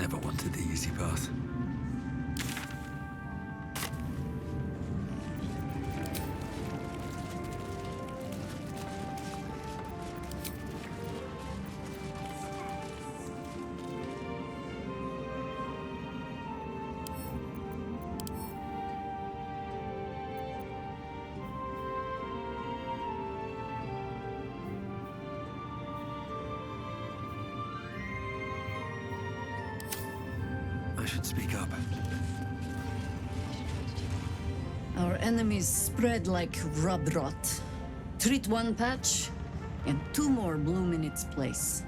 Never wanted the easy path. I should speak up. Our enemies spread like rub rot. Treat one patch, and two more bloom in its place.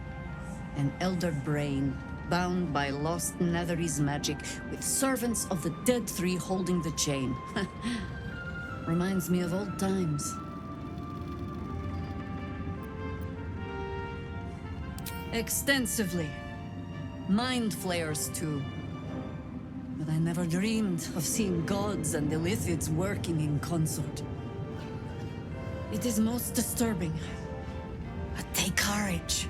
An elder brain, bound by lost Netherese magic, with servants of the Dead Three holding the chain. Reminds me of old times. Extensively. Mind flayers, too. But I never dreamed of seeing gods and Illithids working in consort. It is most disturbing. But take courage.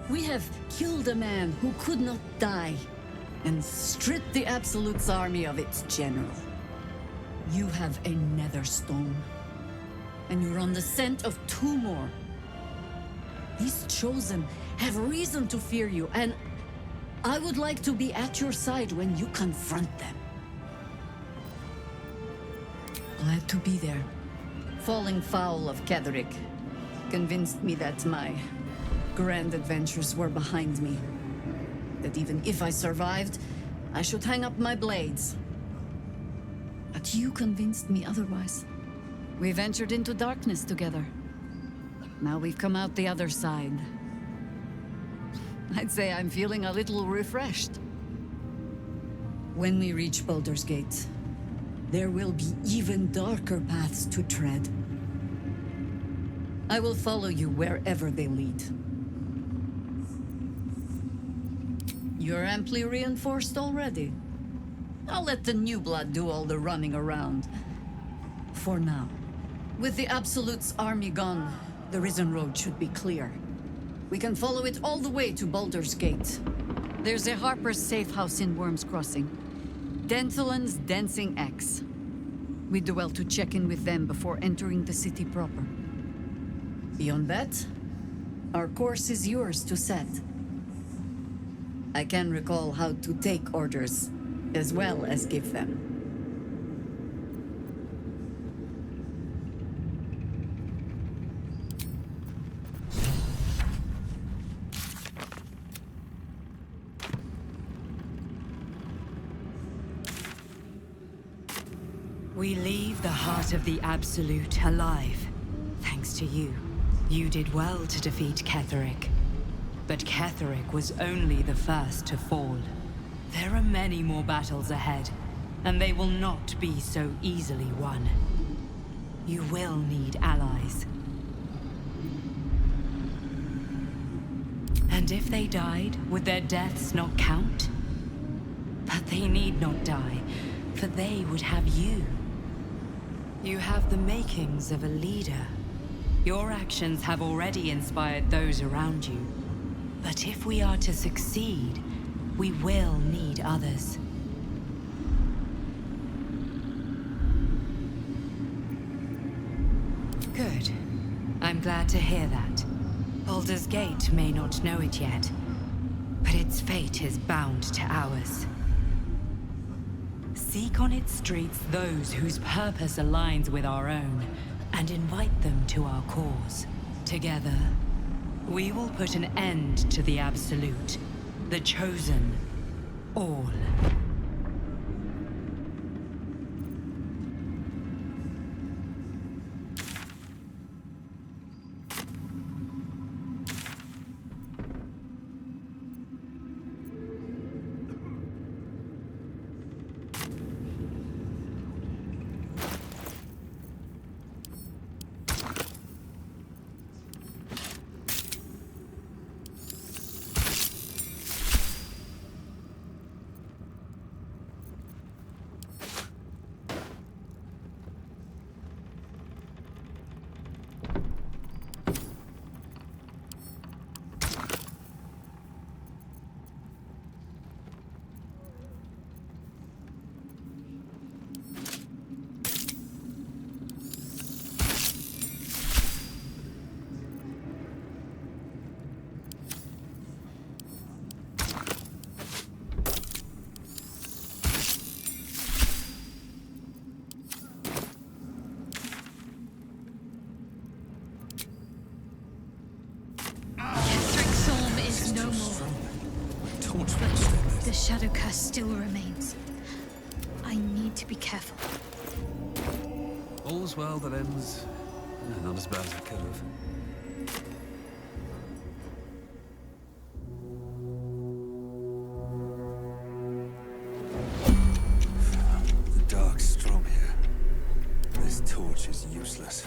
We have killed a man who could not die, and stripped the Absolute's army of its general. You have a nether stone, and you're on the scent of two more. These Chosen have reason to fear you, and I would like to be at your side when you confront them. Glad to be there. Falling foul of Ketheric convinced me that my grand adventures were behind me. That even if I survived, I should hang up my blades. But you convinced me otherwise. We ventured into darkness together. Now we've come out the other side. I'd say I'm feeling a little refreshed. When we reach Baldur's Gate, there will be even darker paths to tread. I will follow you wherever they lead. You're amply reinforced already. I'll let the new blood do all the running around. For now. With the Absolute's army gone, the Risen Road should be clear. We can follow it all the way to Baldur's Gate. There's a Harper's safe house in Worm's Crossing. Denthelan's Dancing Axe. We do well to check in with them before entering the city proper. Beyond that, our course is yours to set. I can recall how to take orders, as well as give them. We leave the heart of the Absolute alive, thanks to you. You did well to defeat Ketheric. But Ketheric was only the first to fall. There are many more battles ahead, and they will not be so easily won. You will need allies. And if they died, would their deaths not count? But they need not die, for they would have you. You have the makings of a leader. Your actions have already inspired those around you. But if we are to succeed, we will need others. Good. I'm glad to hear that. Baldur's Gate may not know it yet, but its fate is bound to ours. Seek on its streets those whose purpose aligns with our own, and invite them to our cause. Together, we will put an end to the Absolute, the Chosen, all. torch will stay The this. shadow curse still remains. I need to be careful. All's well that ends. Not as bad as it could have. The dark's strong here. This torch is useless.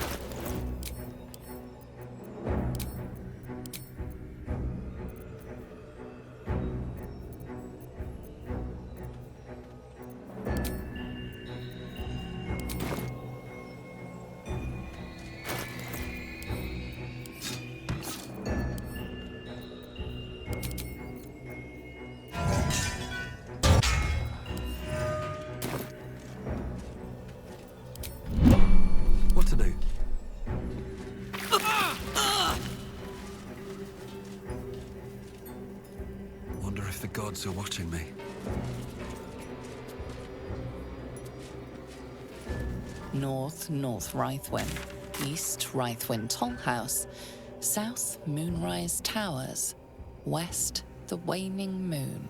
What to do? Wonder if the gods are watching me. North Reithwin, East Reithwin Tollhouse, South Moonrise Towers, West the Waning Moon.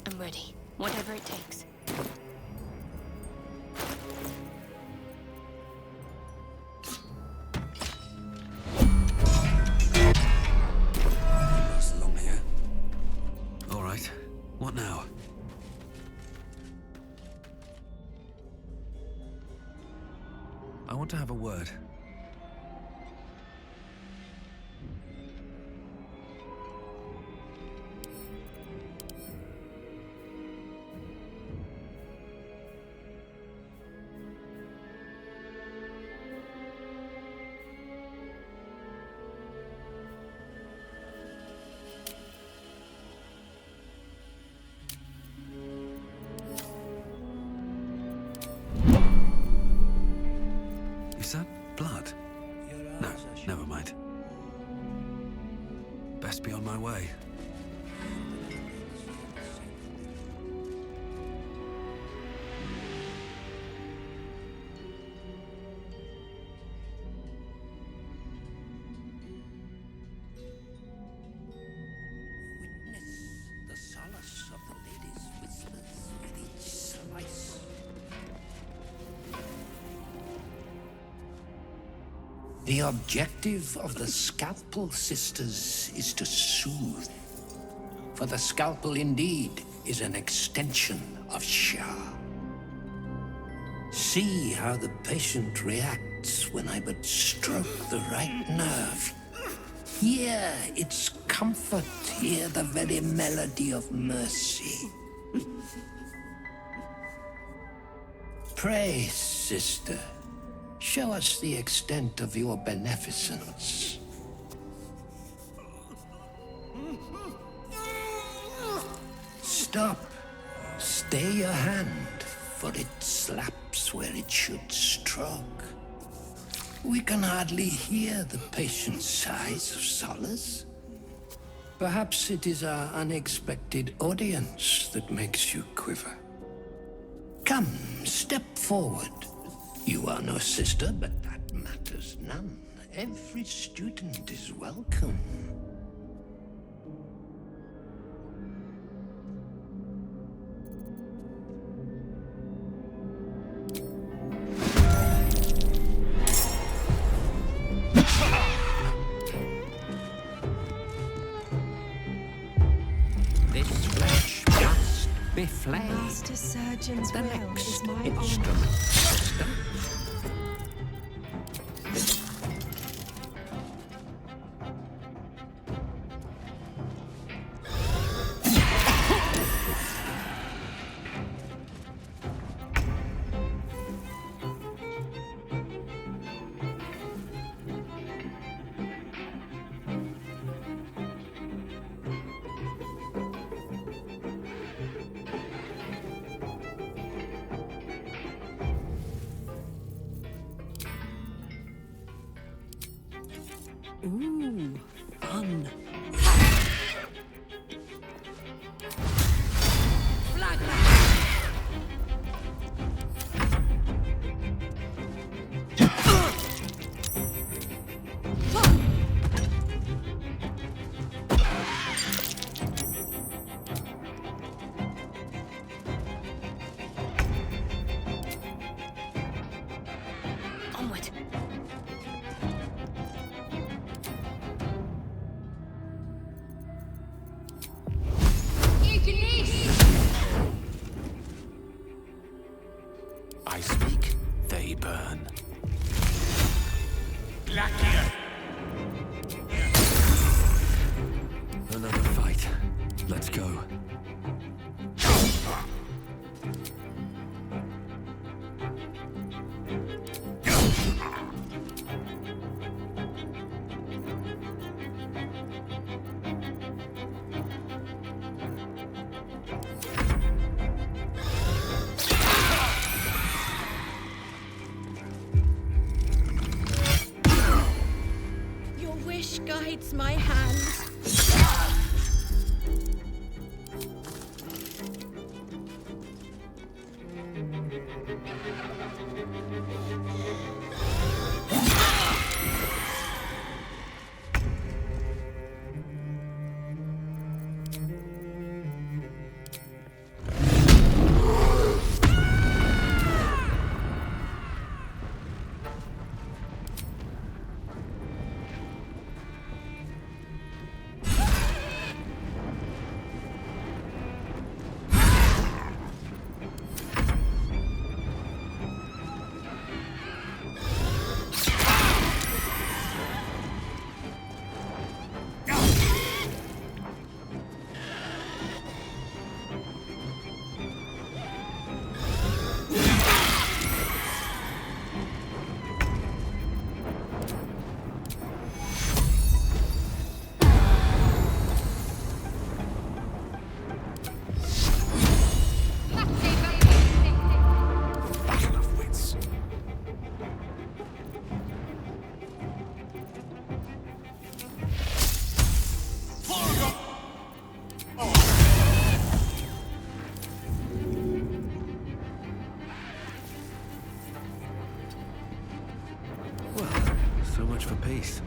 I'm ready. Whatever it takes. Last long here. All right. What now? I want to have a word. Is that blood? No, never mind. Best be on my way. Witness the solace of the lady's whispers with each slice. The objective of the Scalpel Sisters is to soothe. For the scalpel indeed is an extension of Shah. See how the patient reacts when I but stroke the right nerve. Hear its comfort, hear the very melody of mercy. Pray, sister, show us the extent of your beneficence. Stop. Stay your hand, for it slaps where it should stroke. We can hardly hear the patient's sighs of solace. Perhaps it is our unexpected audience that makes you quiver. Come, step forward. You are no sister, but that matters none. Every student is welcome. This flesh must be flayed. The surgeon's The will next is my instrument. honor. Ooh, fun. Onward. I speak, they burn. Another fight. Let's go. Your wish guides my hands. Battle of wits. Well, so much for peace.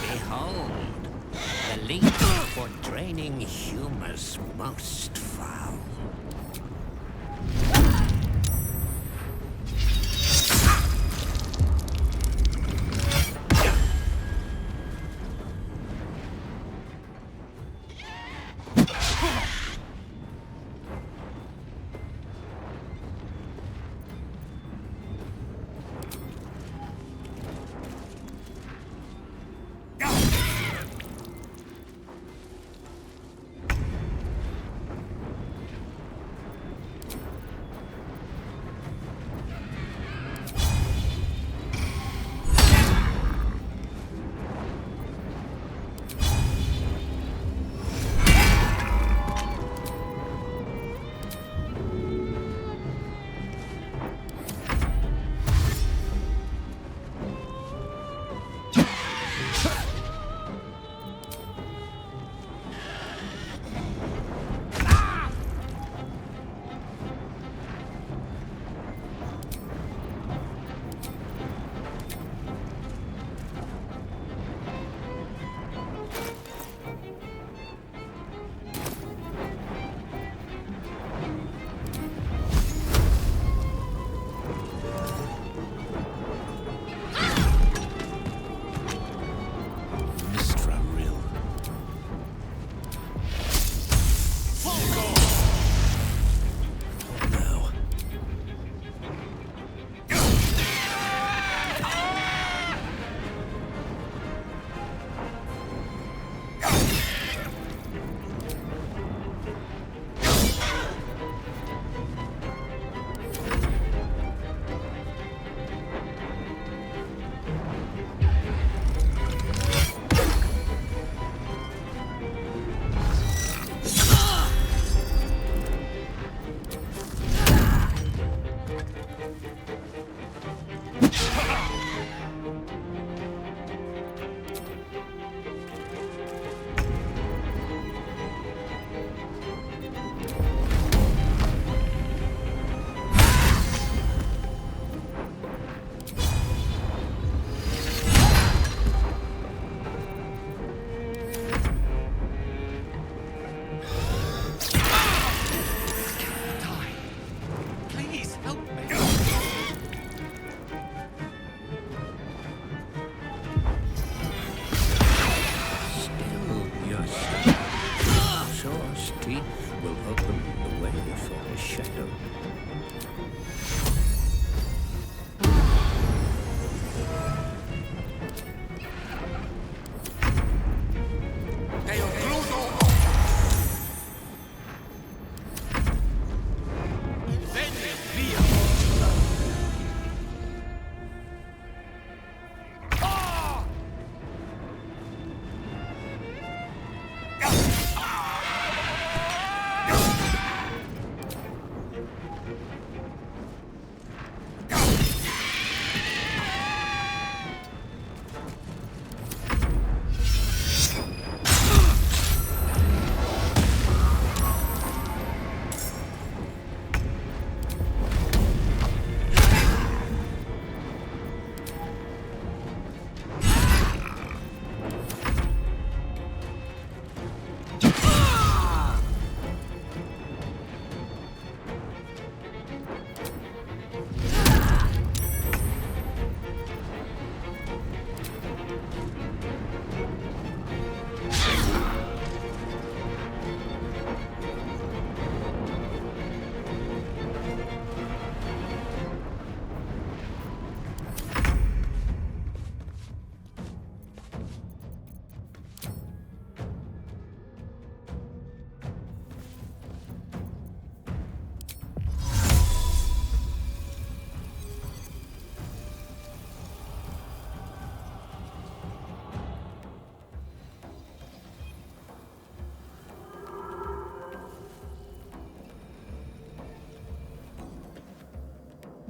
Behold, the leech for draining humors most foul.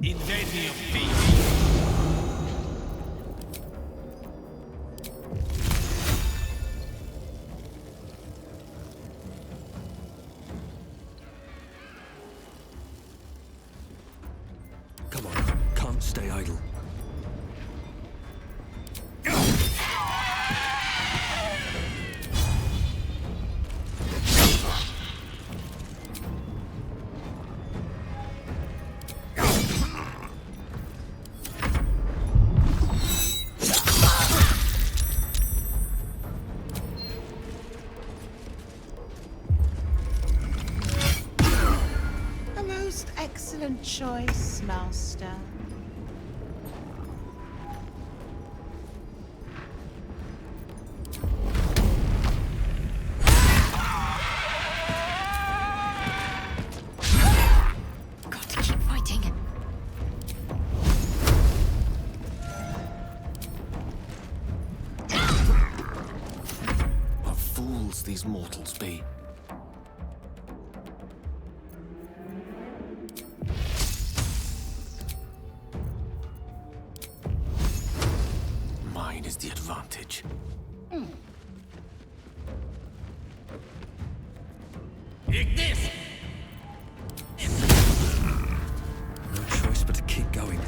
Inventing a beast. Come on, can't stay idle. A most excellent choice, Master. Got to keep fighting. What fools these mortals be. Mine is the advantage. Ignis! No choice but to keep going.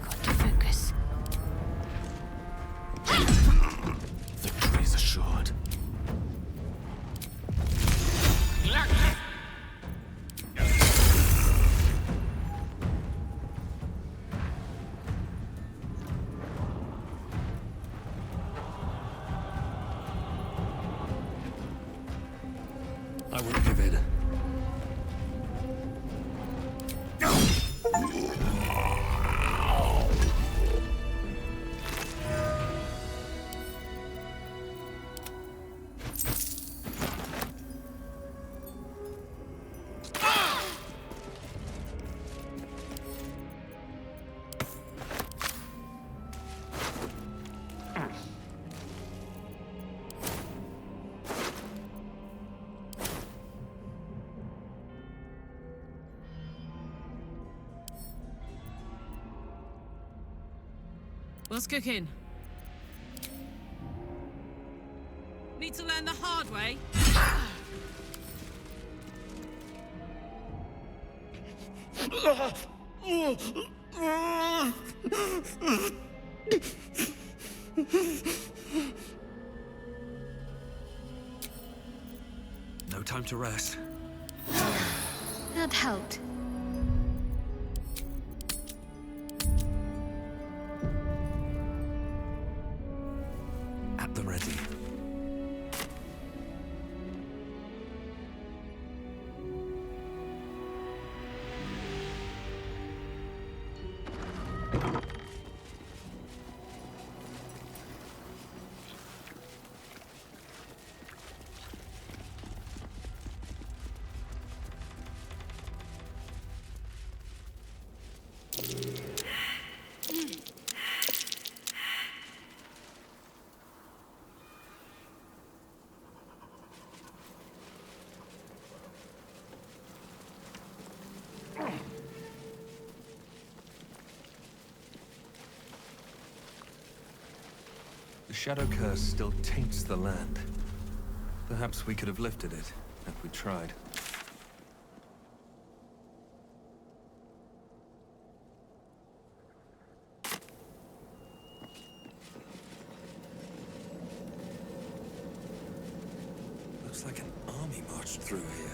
Got to focus. Victory is assured. I won't give in. What's cooking? Need to learn the hard way? No time to rest. That helped. At the ready. The Shadow Curse still taints the land. Perhaps we could have lifted it, if we tried. Looks like an army marched through here.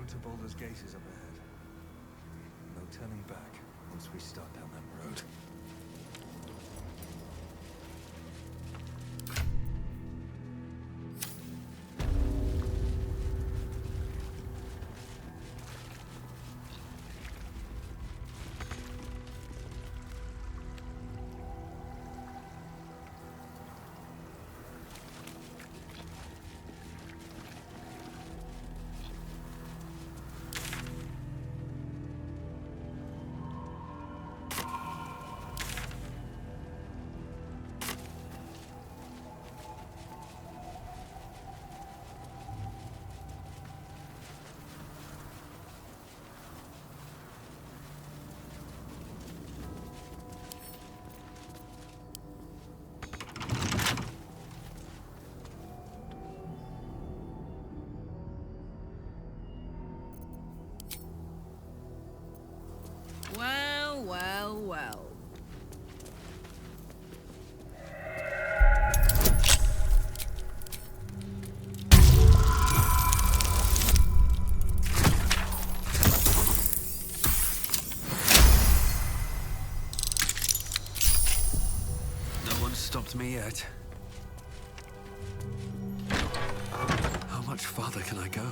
road to Baldur's Gate is up ahead. No turning back once we start down that road. Well, well, well. No one's stopped me yet. How much farther can I go?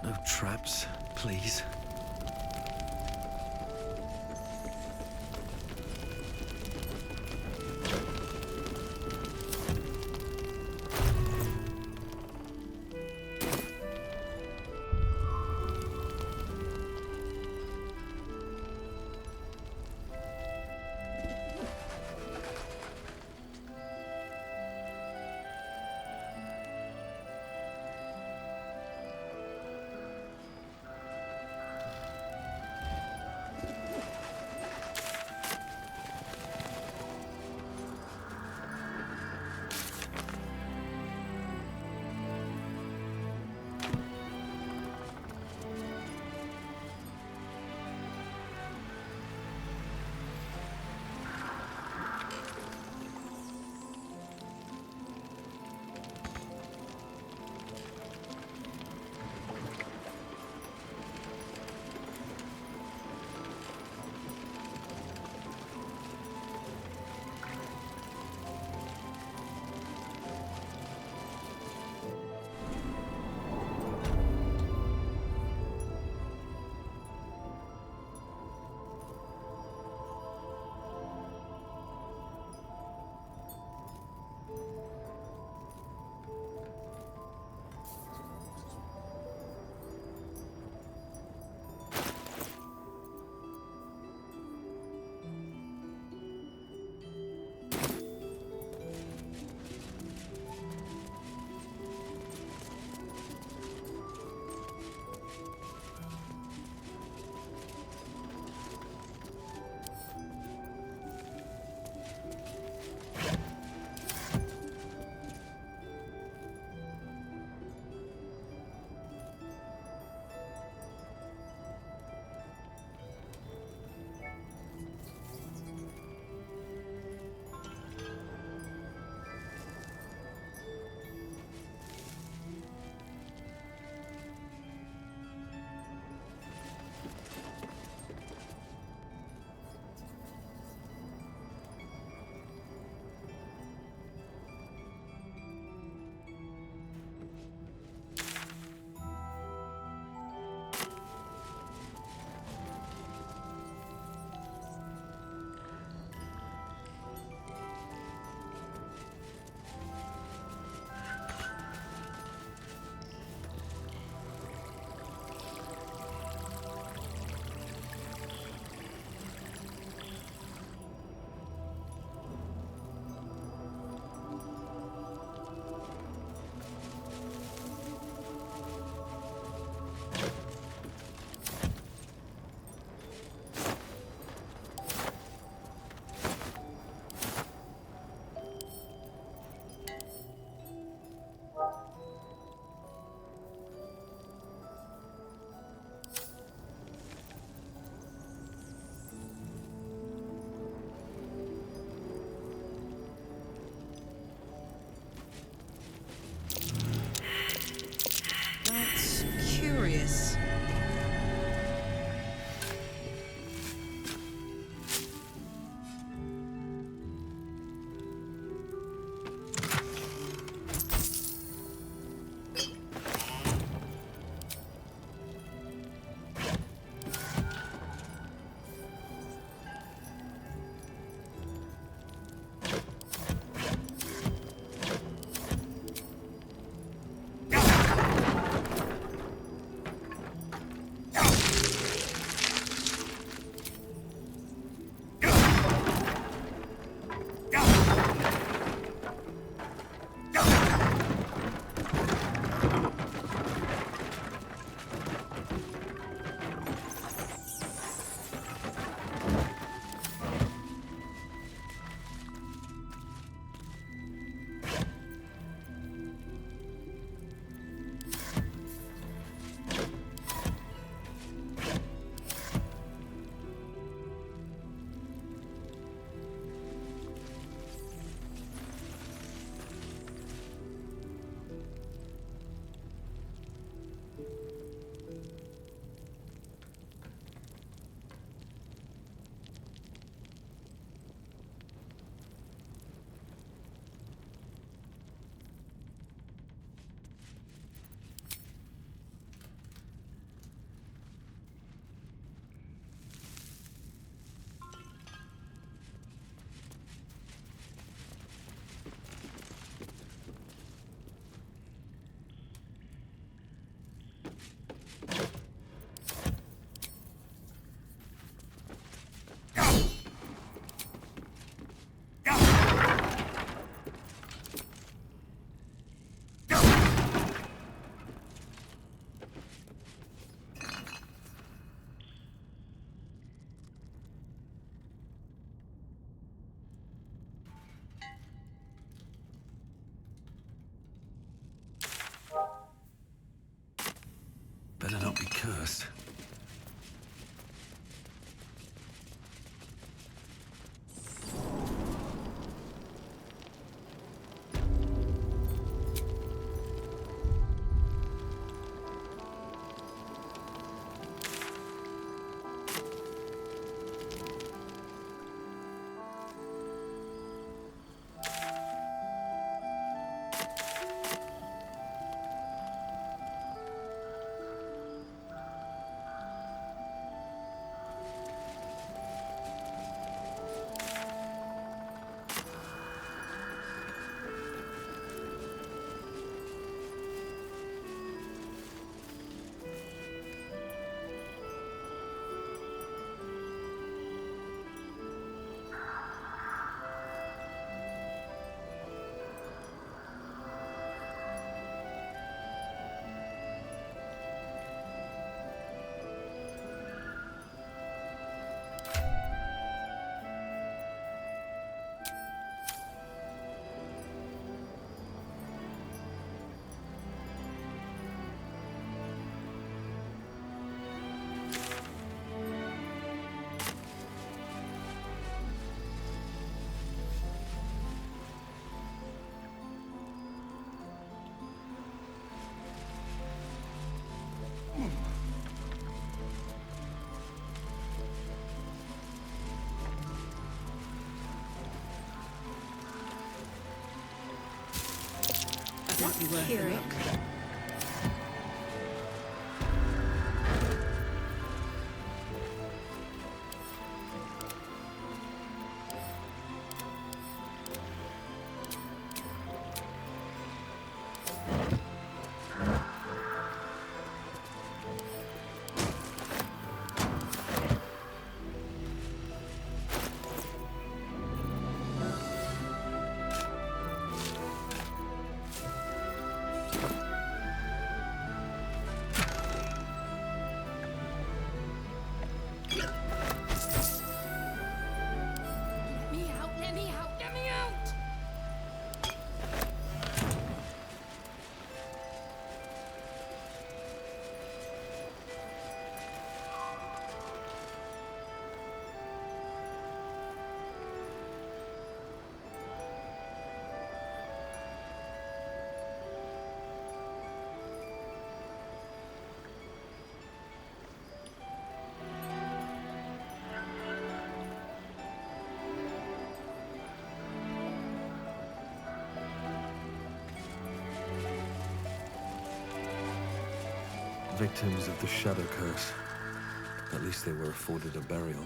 No traps, please. be worth a look. Victims of the Shadow Curse. At least they were afforded a burial.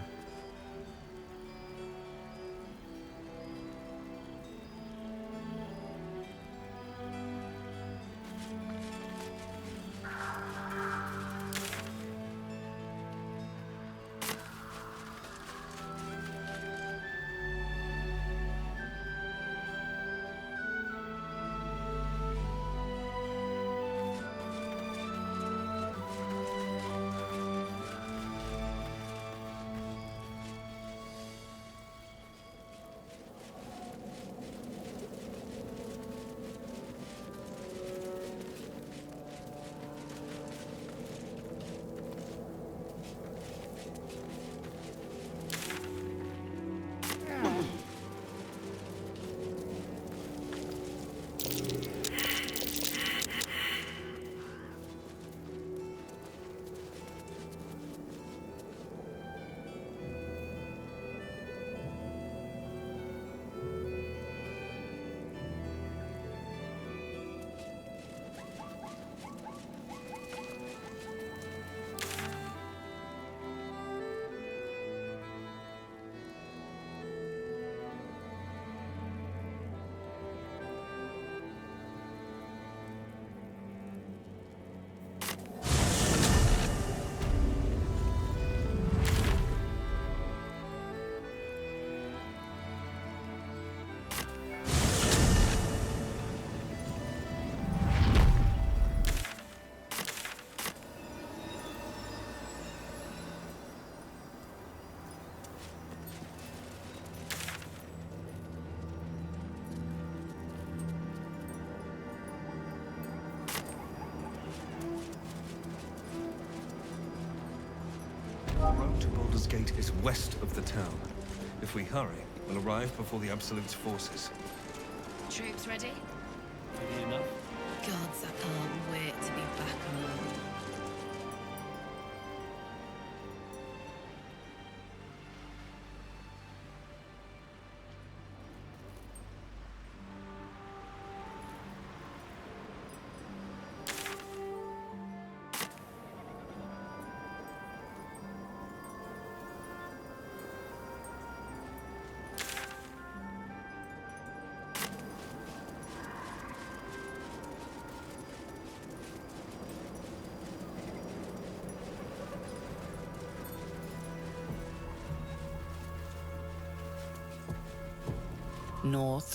The road to Baldur's Gate is west of the town. If we hurry, we'll arrive before the Absolute's forces. Troops ready? Ready enough? Gods, I can't wait to be back home.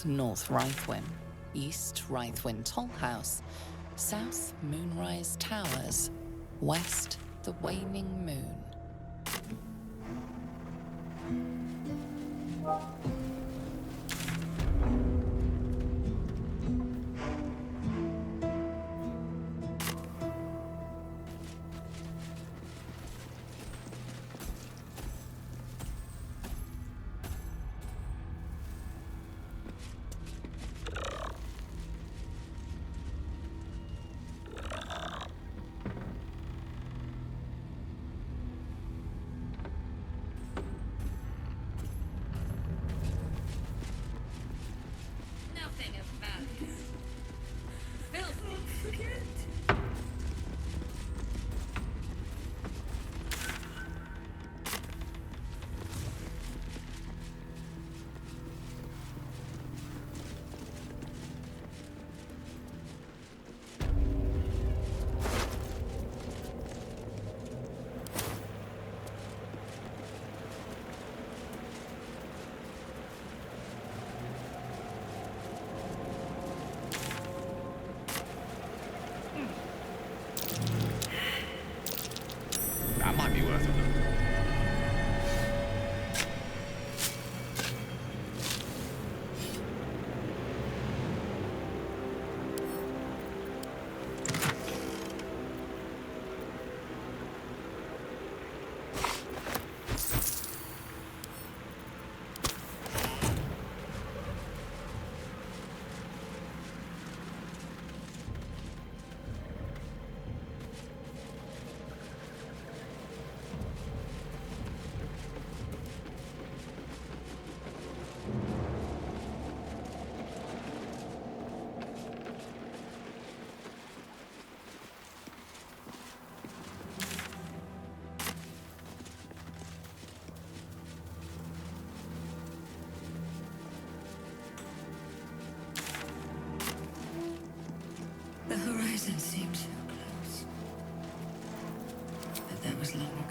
North Reithwin, East Reithwin Tollhouse, South Moonrise Towers, West the Waning Moon. was long ago.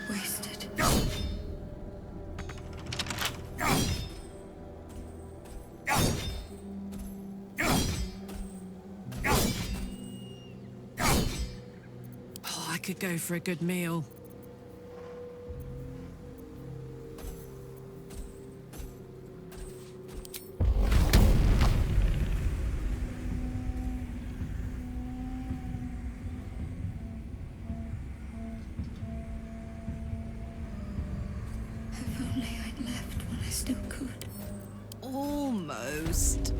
Wasted. Oh, I could go for a good meal. If only I'd left when I still could. Almost.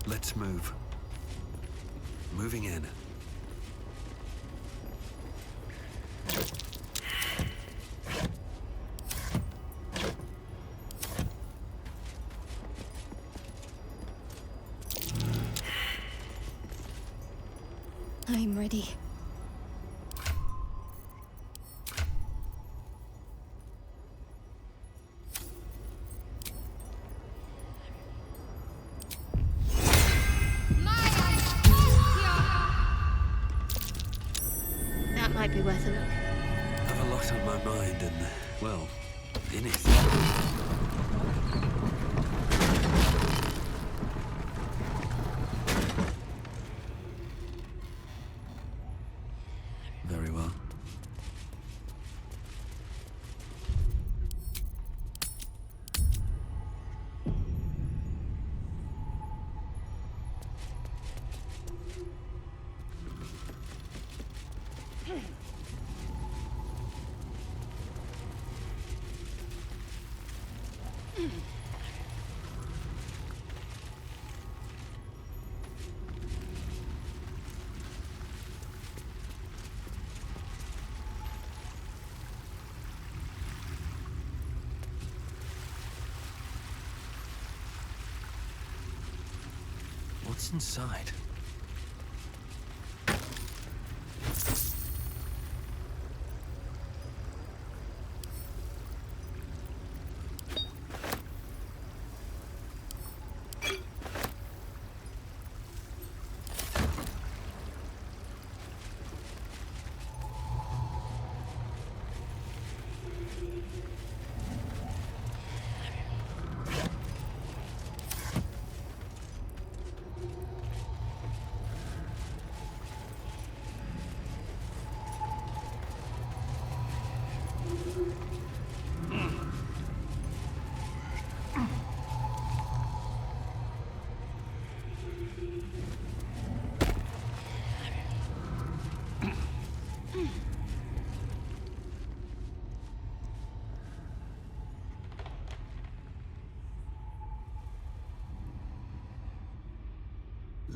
Let's move. Moving in. I'm ready. That might be worth a look. I have a lot on my mind and, well, in it. Very well. What's inside?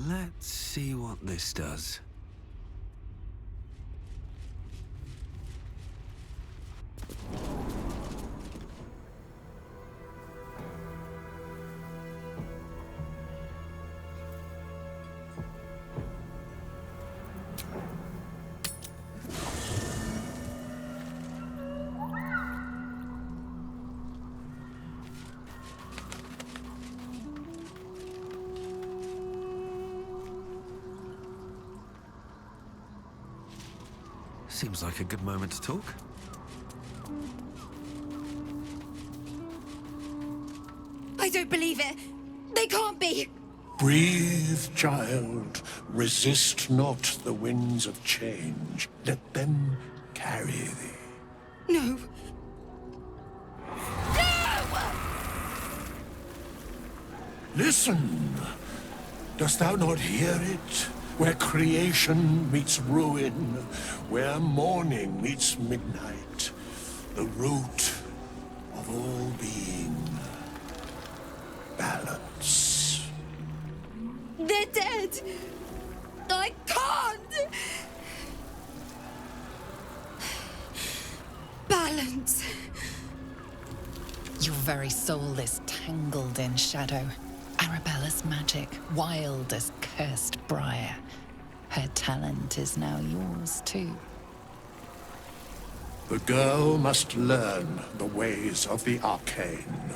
Let's see what this does. Seems like a good moment to talk. I don't believe it. They can't be. Breathe, child. Resist not the winds of change. Let them carry thee. No. No! Listen! Dost thou not hear it? Where creation meets ruin, where morning meets midnight, the root of all being. Balance. They're dead! I can't! Balance. Your very soul is tangled in shadow. Arabella's magic, wild as cursed briar. Her talent is now yours too. The girl must learn the ways of the arcane,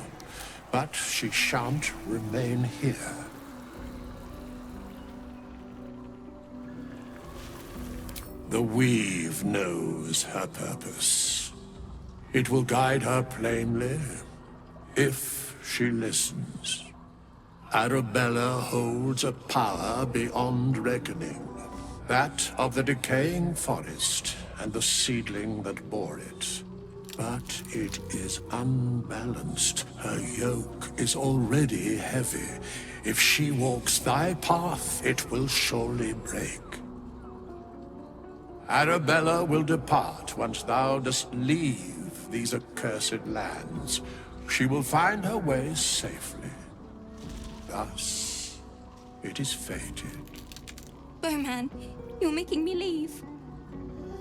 but she shan't remain here. The weave knows her purpose. It will guide her plainly, if she listens. Arabella holds a power beyond reckoning, that of the decaying forest and the seedling that bore it. But it is unbalanced. Her yoke is already heavy. If she walks thy path, it will surely break. Arabella will depart once thou dost leave these accursed lands. She will find her way safely. Thus, it is fated. Bowman, you're making me leave.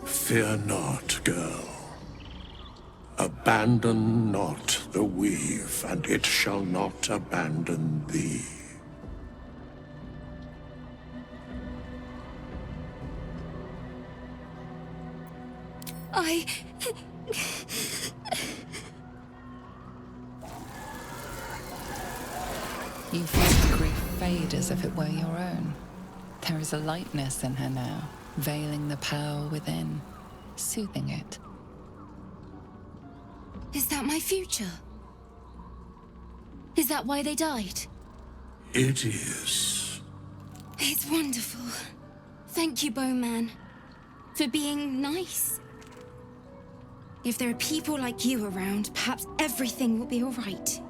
Fear not, girl. Abandon not the weave, and it shall not abandon thee. You feel the grief fade as if it were your own. There is a lightness in her now, veiling the power within, soothing it. Is that my future? Is that why they died? It is. It's wonderful. Thank you, Bowman, for being nice. If there are people like you around, perhaps everything will be all right.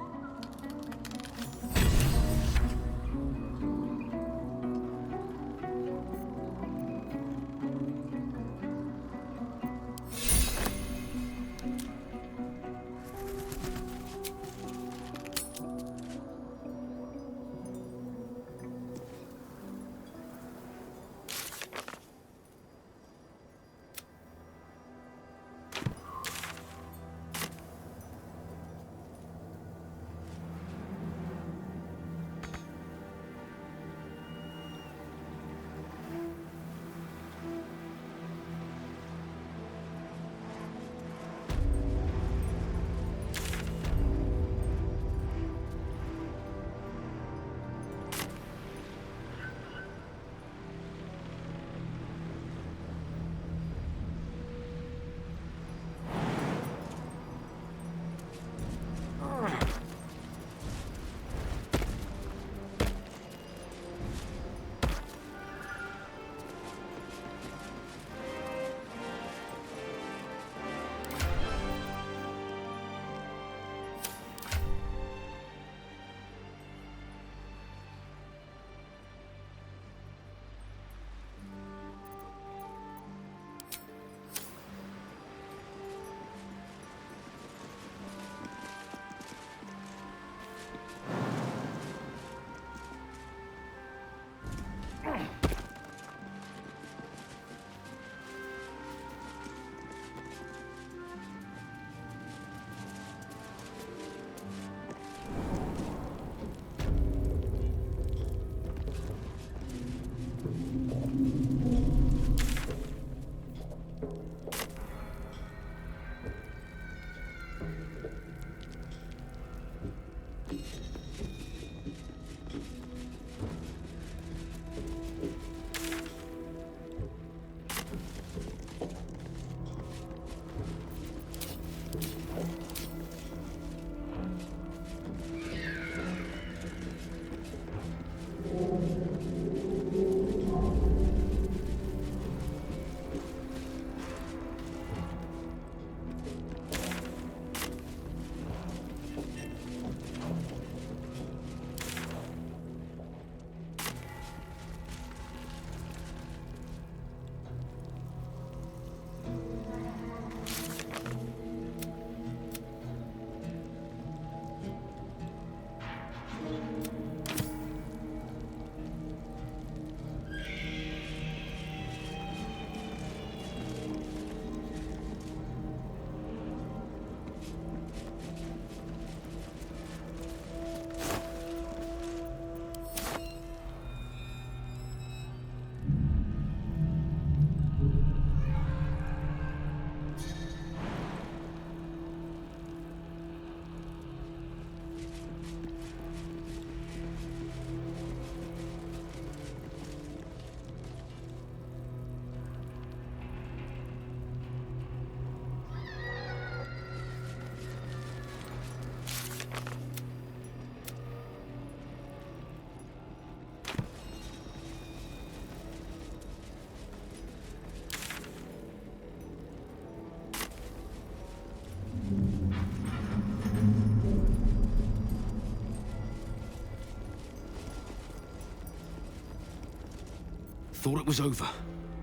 thought it was over,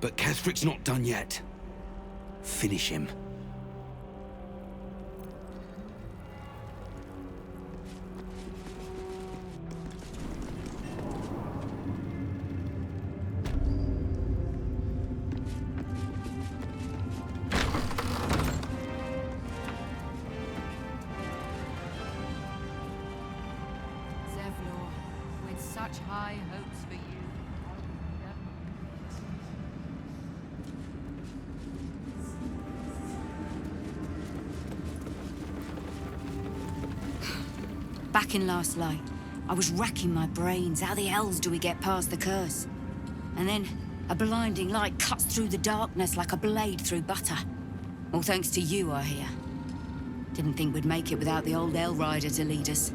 but Kethric's not done yet. Finish him. Such high hopes for you. Back in last light, I was racking my brains. How the hells do we get past the curse? And then a blinding light cuts through the darkness like a blade through butter. All thanks to you, I hear. Didn't think we'd make it without the old El Rider to lead us.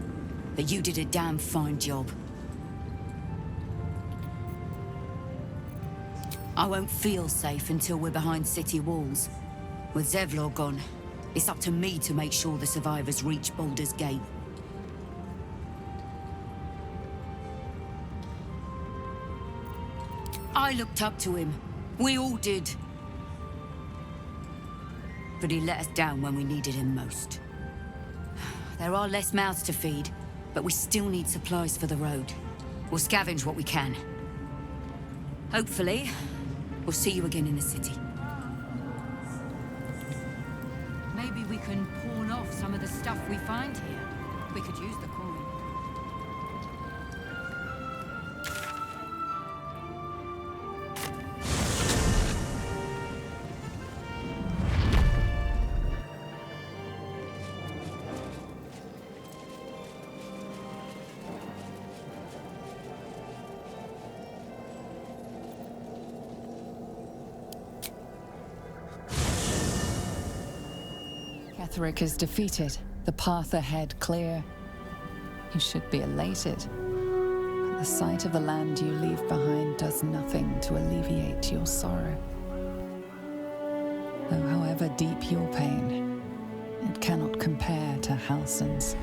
But you did a damn fine job. I won't feel safe until we're behind city walls. With Zevlor gone, it's up to me to make sure the survivors reach Baldur's Gate. I looked up to him. We all did. But he let us down when we needed him most. There are less mouths to feed, but we still need supplies for the road. We'll scavenge what we can. Hopefully, we'll see you again in the city. Maybe we can pawn off some of the stuff we find here. We could use the coin. Ketheric is defeated, the path ahead clear. You should be elated. But the sight of the land you leave behind does nothing to alleviate your sorrow. Though however deep your pain, it cannot compare to Halsin's.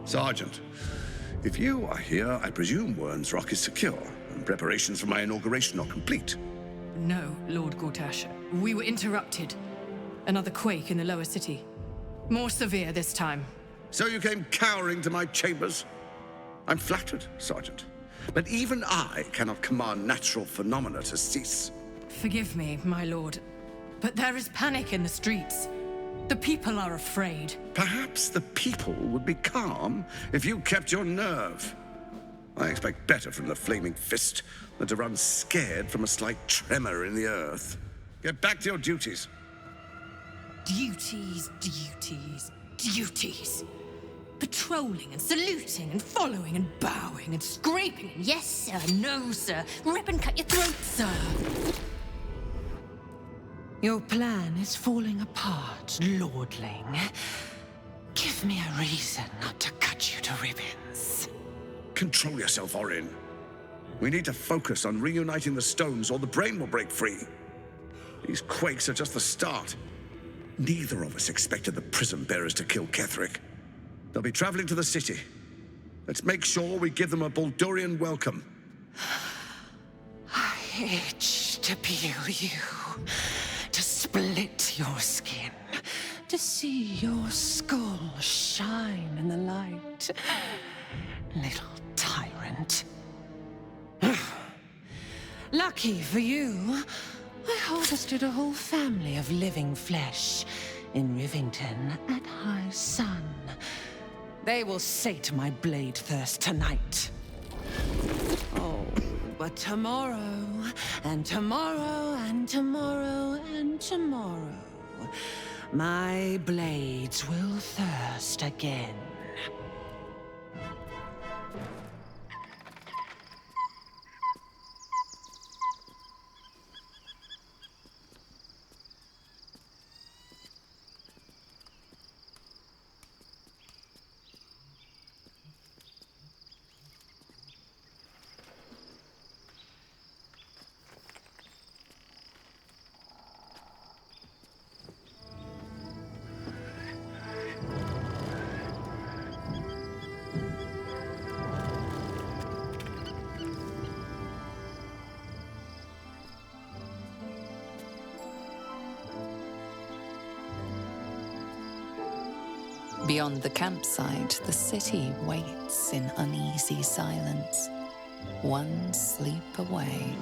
Sergeant, if you are here, I presume Wern's Rock is secure, and preparations for my inauguration are complete. No, Lord Gortash. We were interrupted. Another quake in the lower city. More severe this time. So you came cowering to my chambers? I'm flattered, Sergeant. But even I cannot command natural phenomena to cease. Forgive me, my lord, but there is panic in the streets. The people are afraid. Perhaps the people would be calm if you kept your nerve. I expect better from the Flaming Fist than to run scared from a slight tremor in the earth. Get back to your duties. Duties, duties, duties. Patrolling and saluting and following and bowing and scraping and yes sir, no sir, rip and cut your throat, sir. Your plan is falling apart, lordling. Give me a reason not to cut you to ribbons. Control yourself, Orin. We need to focus on reuniting the stones or the brain will break free. These quakes are just the start. Neither of us expected the prison bearers to kill Ketheric. They'll be traveling to the city. Let's make sure we give them a Baldurian welcome. I itch to peel you, to split your skin, to see your skull shine in the light. Little tyrant. Lucky for you, I harvested a whole family of living flesh in Rivington at high sun. They will sate my blade thirst tonight. Oh, but tomorrow, and tomorrow, and tomorrow, and tomorrow, my blades will thirst again. Beyond the campsite, the city waits in uneasy silence, one sleep away.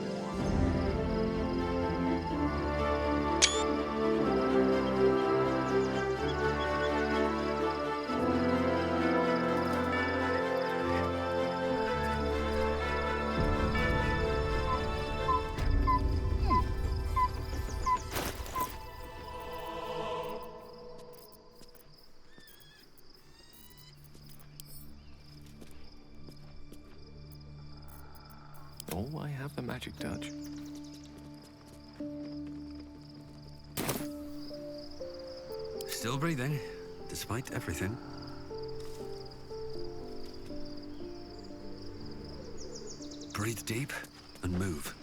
Oh, I have the magic touch. Still breathing, despite everything. Breathe deep and move.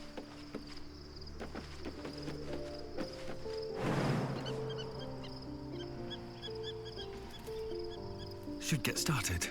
Should get started.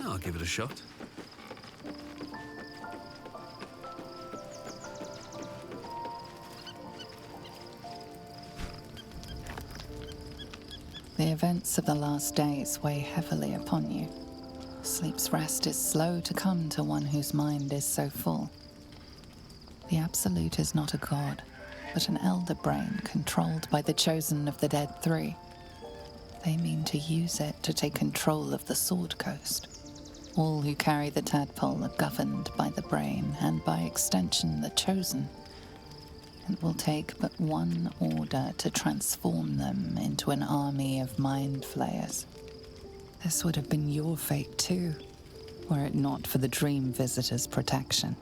I'll give it a shot. The events of the last days weigh heavily upon you. Sleep's rest is slow to come to one whose mind is so full. The Absolute is not a god, but an elder brain controlled by the chosen of the Dead Three. They mean to use it to take control of the Sword Coast. All who carry the tadpole are governed by the brain, and by extension the chosen. It will take but one order to transform them into an army of mind flayers. This would have been your fate too, were it not for the Dream Visitor's protection.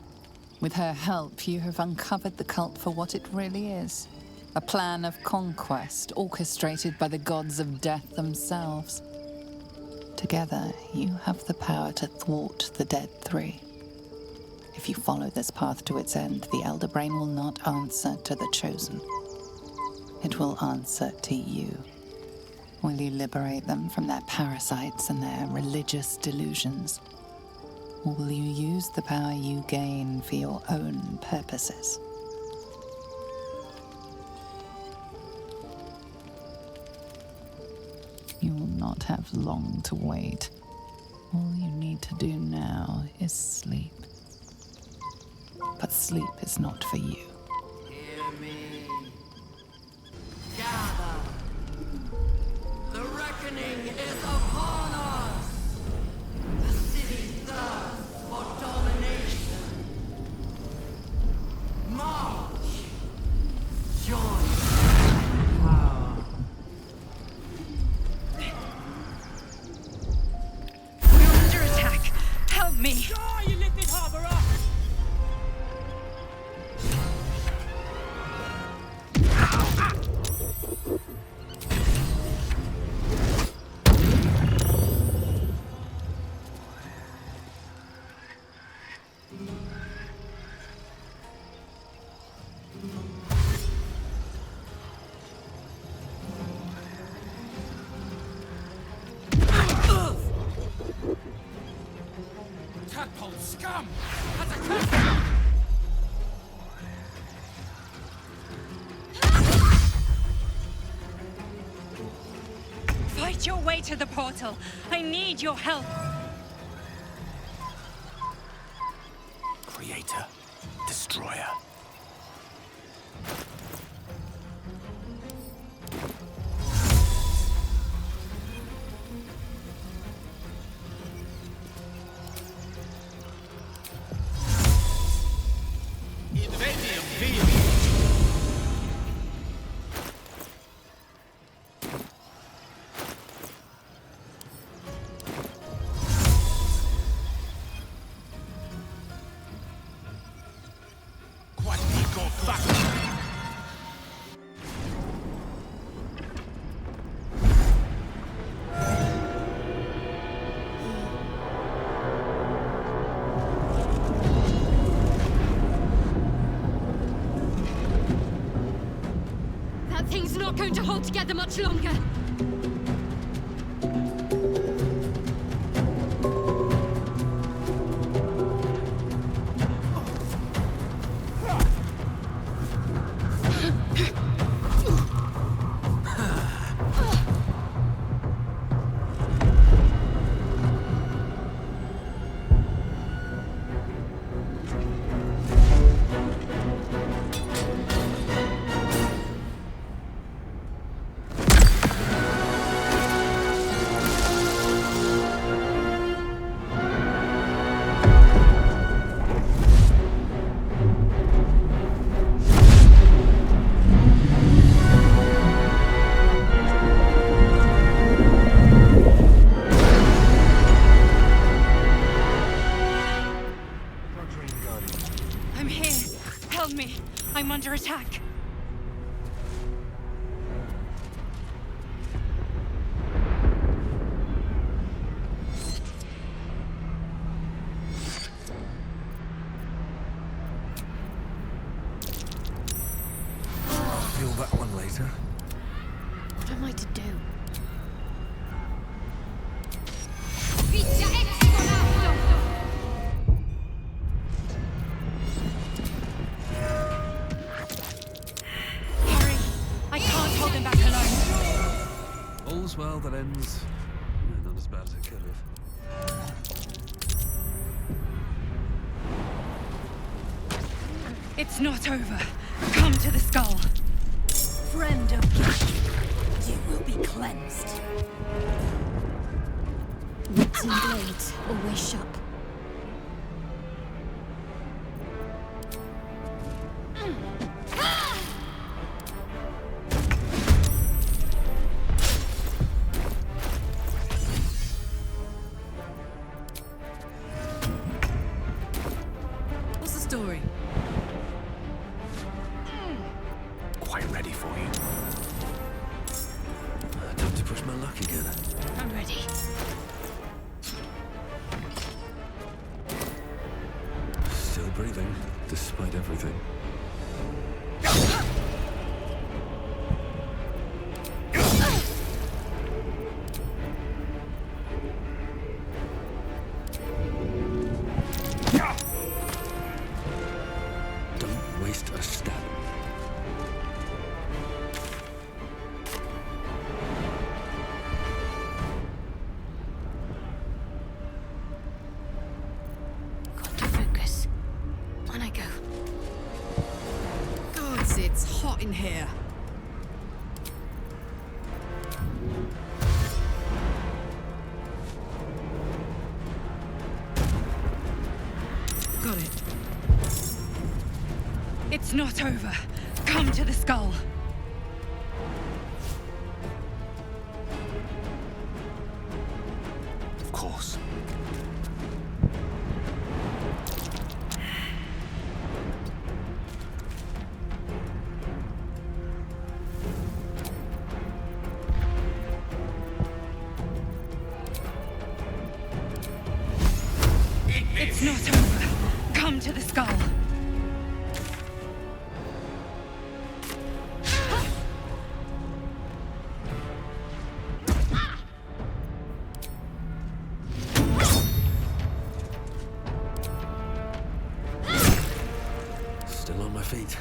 With her help, you have uncovered the cult for what it really is. A plan of conquest orchestrated by the gods of death themselves. Together, you have the power to thwart the Dead Three. If you follow this path to its end, the Elder Brain will not answer to the Chosen. It will answer to you. Will you liberate them from their parasites and their religious delusions? Or will you use the power you gain for your own purposes? You will not have long to wait. All you need to do now is sleep. But sleep is not for you. Hear me. Gather. The reckoning is upon us. The city thirsts for domination. March. Join power. We're under attack. Help me. Die, you little harborer! scum! As a curse! Fight your way to the portal. I need your help. Creator. Destroyer. That thing's not going to hold together much longer. I'm here. Help me. I'm under attack. Feel that one later. What am I to do? Hurry. I can't hold them back alone. All's well that ends. Not as bad as it could have. It's not over. Come to the skull. Friend of Gish, you will be cleansed. Wits and blades always sharp. What's the story? Quite ready for you. Time to push my luck again. I'm ready. Still breathing, despite everything. Don't waste a step. Got to focus. On I go. Gods, it's hot in here. Got it. It's not over. Come to the skull. Of course. It's not over. Come to the skull. Still on my feet.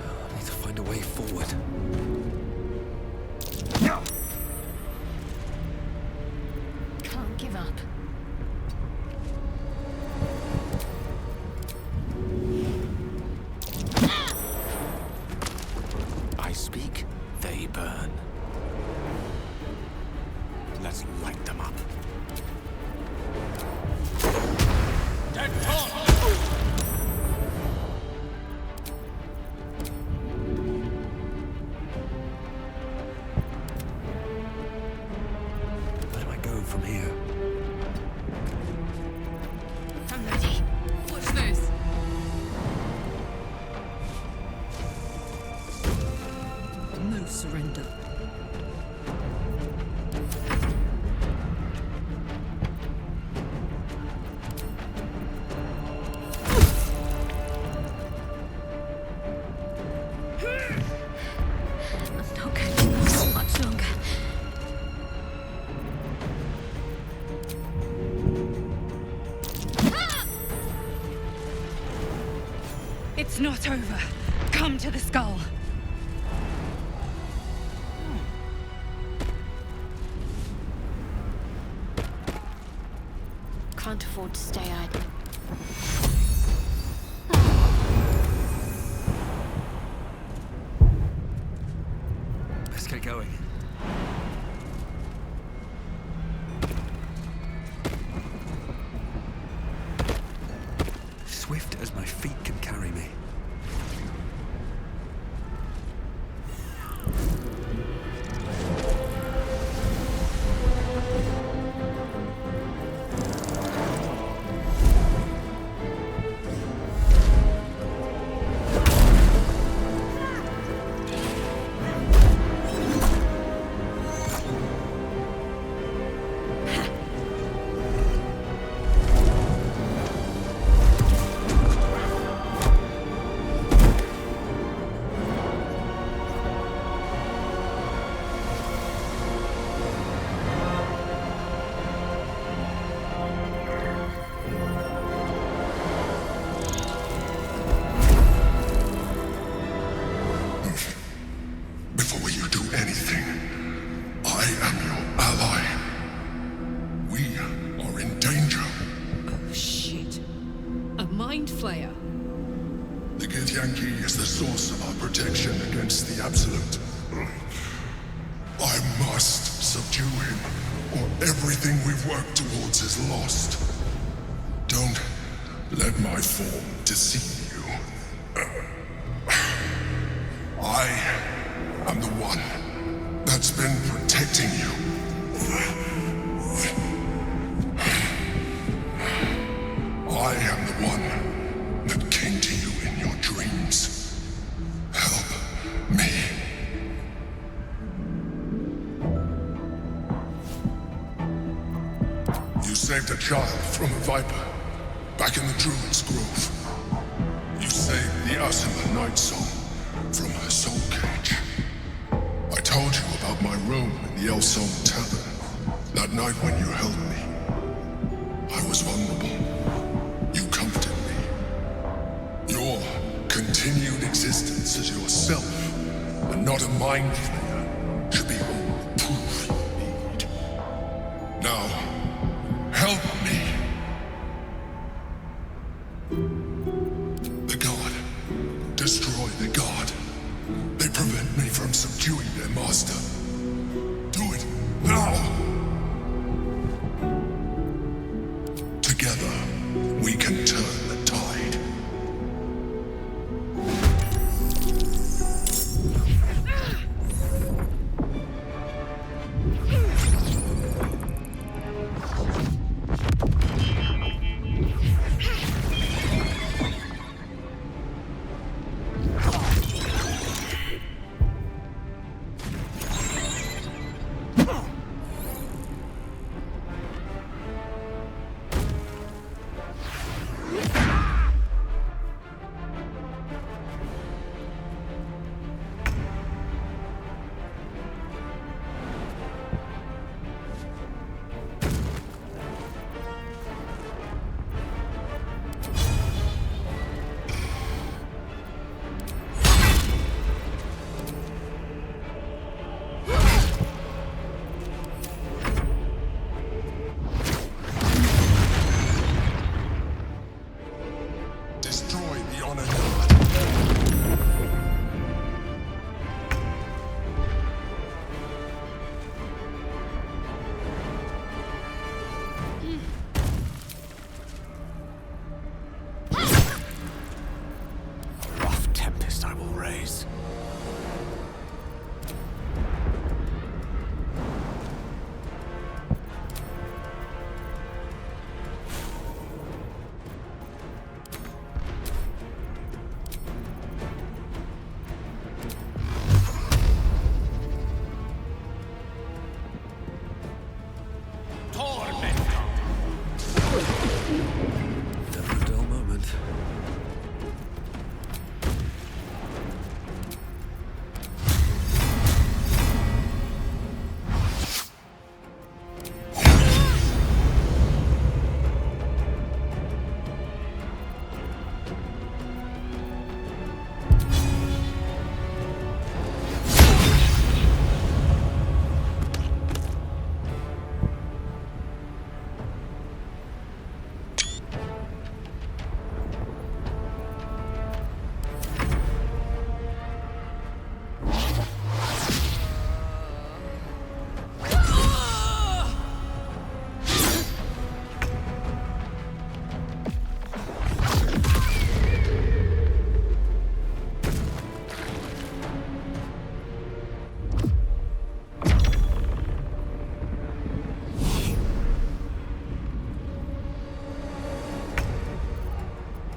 I need to find a way forward. Can't give up. I speak, they burn. Let's light them up. Dead Tom! Where do I go from here? I'm ready. Watch this. No surrender. I'm not going to last much longer. It's not over. Come to the skull. Can't afford to stay idle. Let's get going. Swift as my feet can carry me. Before you do anything, I am your ally. We are in danger. Oh, shit. A mind flayer. The Githyanki is the source of our protection against the Absolute. I must subdue him, or everything we've worked towards is lost. Don't let my form deceive you. I am the one that's been protecting you. I am the one that came to you in your dreams. Help me. You saved a child from a viper back in the Druid's Grove. You saved the us in the Night Song from her soul cage. I told you about my room in the Elsong Tavern. That night when you held me, I was vulnerable. You comforted me. Your continued existence as yourself, and not a mind flayer, should be all the proof you need. Now, help me. The God. Destroy the God. They prevent me from subduing their master. Do it now! Together, we can turn the tide. praise. Never a dull moment.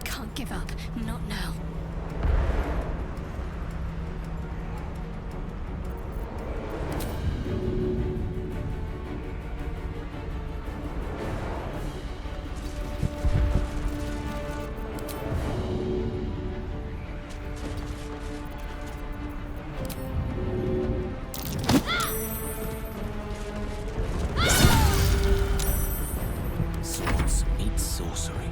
Can't give up. Not now. Swords meet sorcery.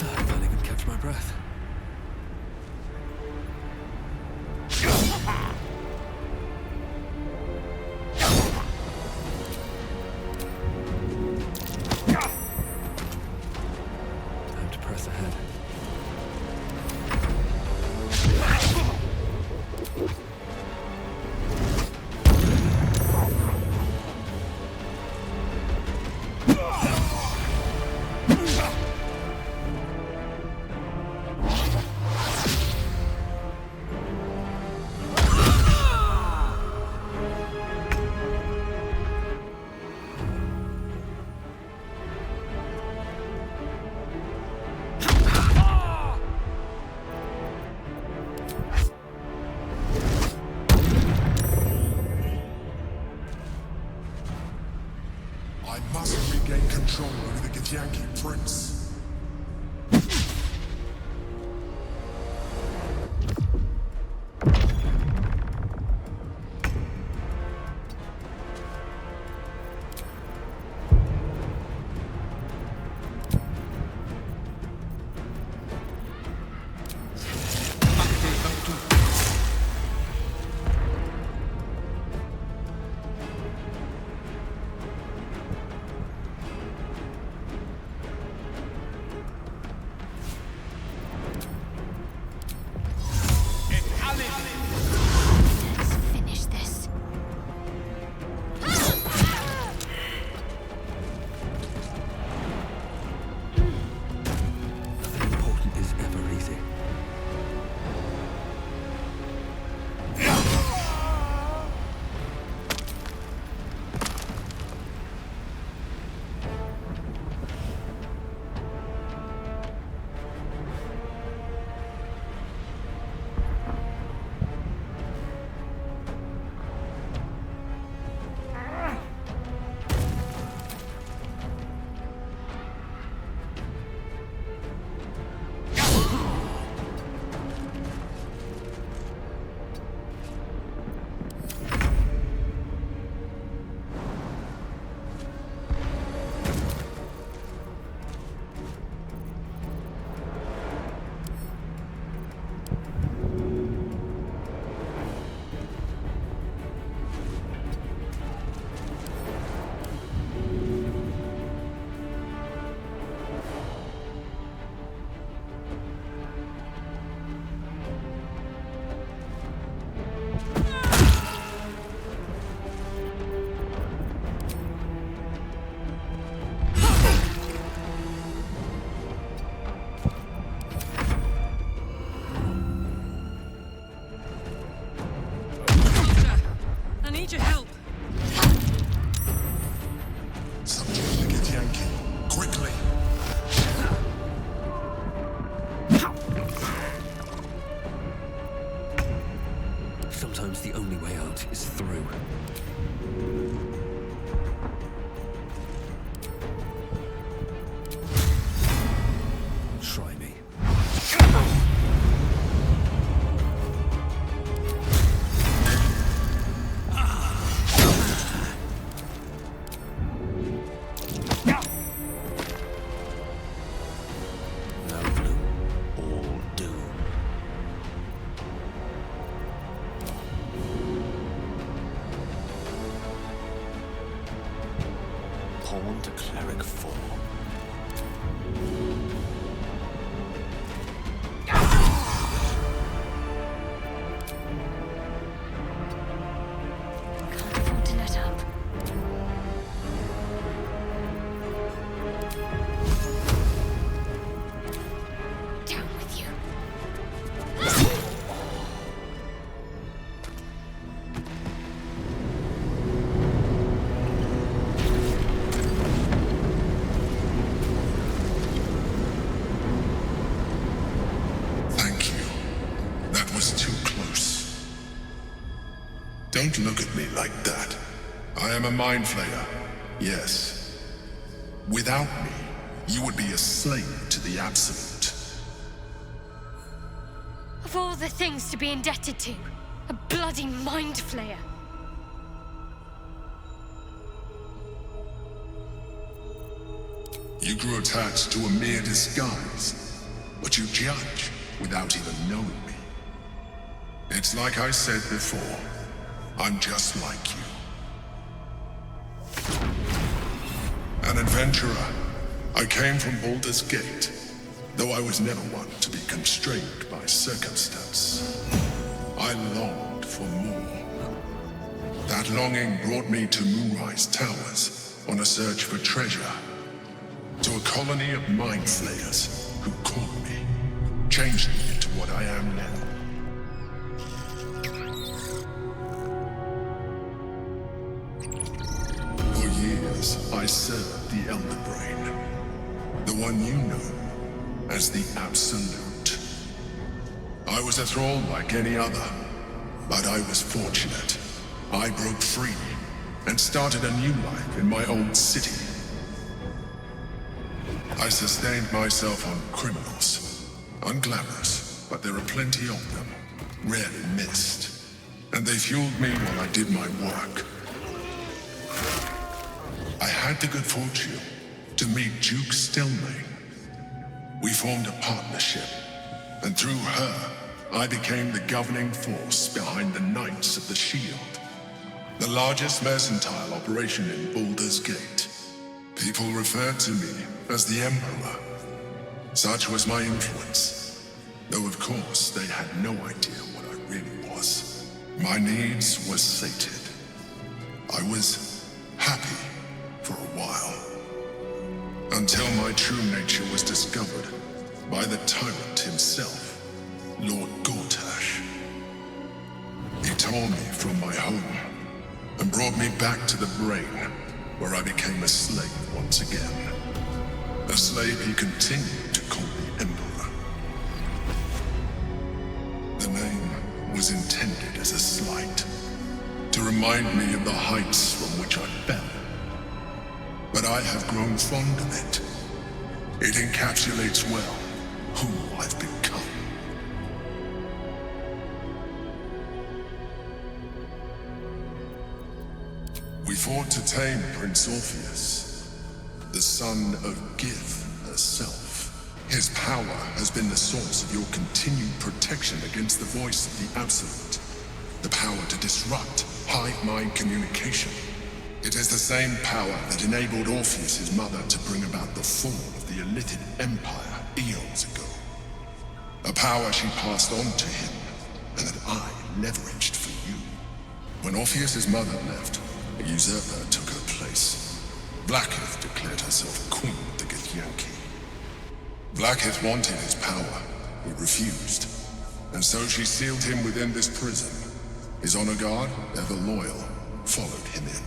I can't even catch my breath. Time to press ahead. I must regain control over the Githyanki prince. I need your help. Something like a Yankee. Quickly. Sometimes the only way out is through. Try me. Pawn to Cleric 4. Can't afford to let up. Down with you. Thank you. That was too close. Don't look at me like that. I am a mind flayer. Yes. Without me, you would be a slave to the Absolute. Of all the things to be indebted to, a bloody mind flayer. You grew attached to a mere disguise, but you judge without even knowing me. It's like I said before, I'm just like you. An adventurer, I came from Baldur's Gate, though I was never one to be constrained by circumstance. I longed for more. That longing brought me to Moonrise Towers on a search for treasure. To a colony of mind flayers who caught me, changed me into what I am now. For years, I served the Elder Brain, the one you know as the Absolute. I was a thrall like any other, but I was fortunate. I broke free and started a new life in my old city. I sustained myself on criminals. Unglamorous, but there are plenty of them. Rarely missed. And they fueled me while I did my work. I had the good fortune to meet Duke Stillmain. We formed a partnership, and through her, I became the governing force behind the Knights of the Shield, the largest mercantile operation in Baldur's Gate. People referred to me as the Emperor. Such was my influence, though of course they had no idea what I really was. My needs were sated. I was happy for a while, until my true nature was discovered by the tyrant himself, Lord Gortash. He tore me from my home and brought me back to the Brain, where I became a slave once again. A slave he continued to call the Emperor. The name was intended as a slight, to remind me of the heights from which I fell. But I have grown fond of it. It encapsulates well who I've become. We fought to tame Prince Orpheus. the son of Gith herself. His power has been the source of your continued protection against the voice of the Absolute. The power to disrupt hive-mind communication. It is the same power that enabled Orpheus' mother to bring about the fall of the Illithid Empire eons ago. A power she passed on to him, and that I leveraged for you. When Orpheus' mother left, a usurper took her place. Blackith declared herself queen of the Githyanki. Blackith wanted his power. He refused. And so she sealed him within this prison. His honor guard, ever loyal, followed him in.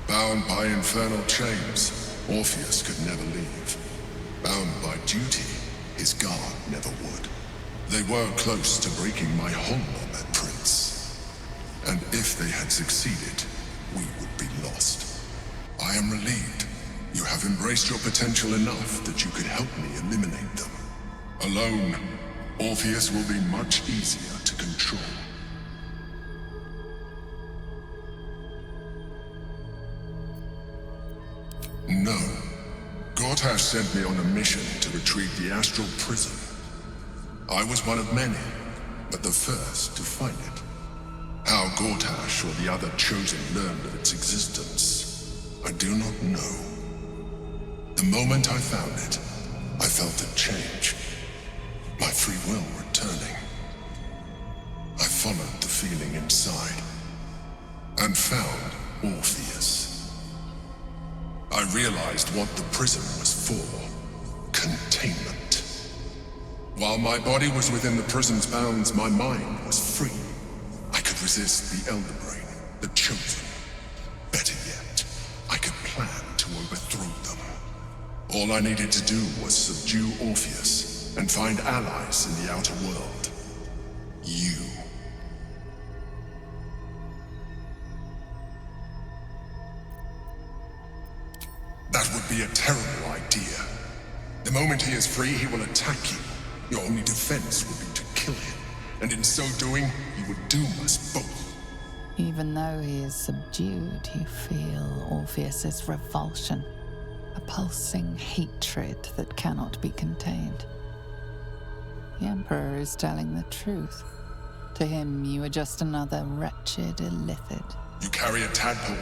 Bound by infernal chains, Orpheus could never leave. Bound by duty, his guard never would. They were close to breaking my hold on that prince. And if they had succeeded, we would be lost. I am relieved. You have embraced your potential enough that you could help me eliminate them. Alone, Orpheus will be much easier to control. No. Gortash sent me on a mission to retrieve the astral prison. I was one of many, but the first to find it. How Gortash or the other chosen learned of its existence, I do not know. The moment I found it, I felt a change. My free will returning. I followed the feeling inside, and found Orpheus. I realized what the prison was for. Containment. While my body was within the prison's bounds, my mind was free. I could resist the Elder Brain, the Chosen. Better yet, I could plan to overthrow them. All I needed to do was subdue Orpheus and find allies in the outer world. You. That would be a terrible idea. The moment he is free, he will attack you. Your only defense would be to kill him, and in so doing, he would doom us both. Even though he is subdued, you feel Orpheus's revulsion, a pulsing hatred that cannot be contained. The Emperor is telling the truth. To him, you are just another wretched Illithid. You carry a tadpole.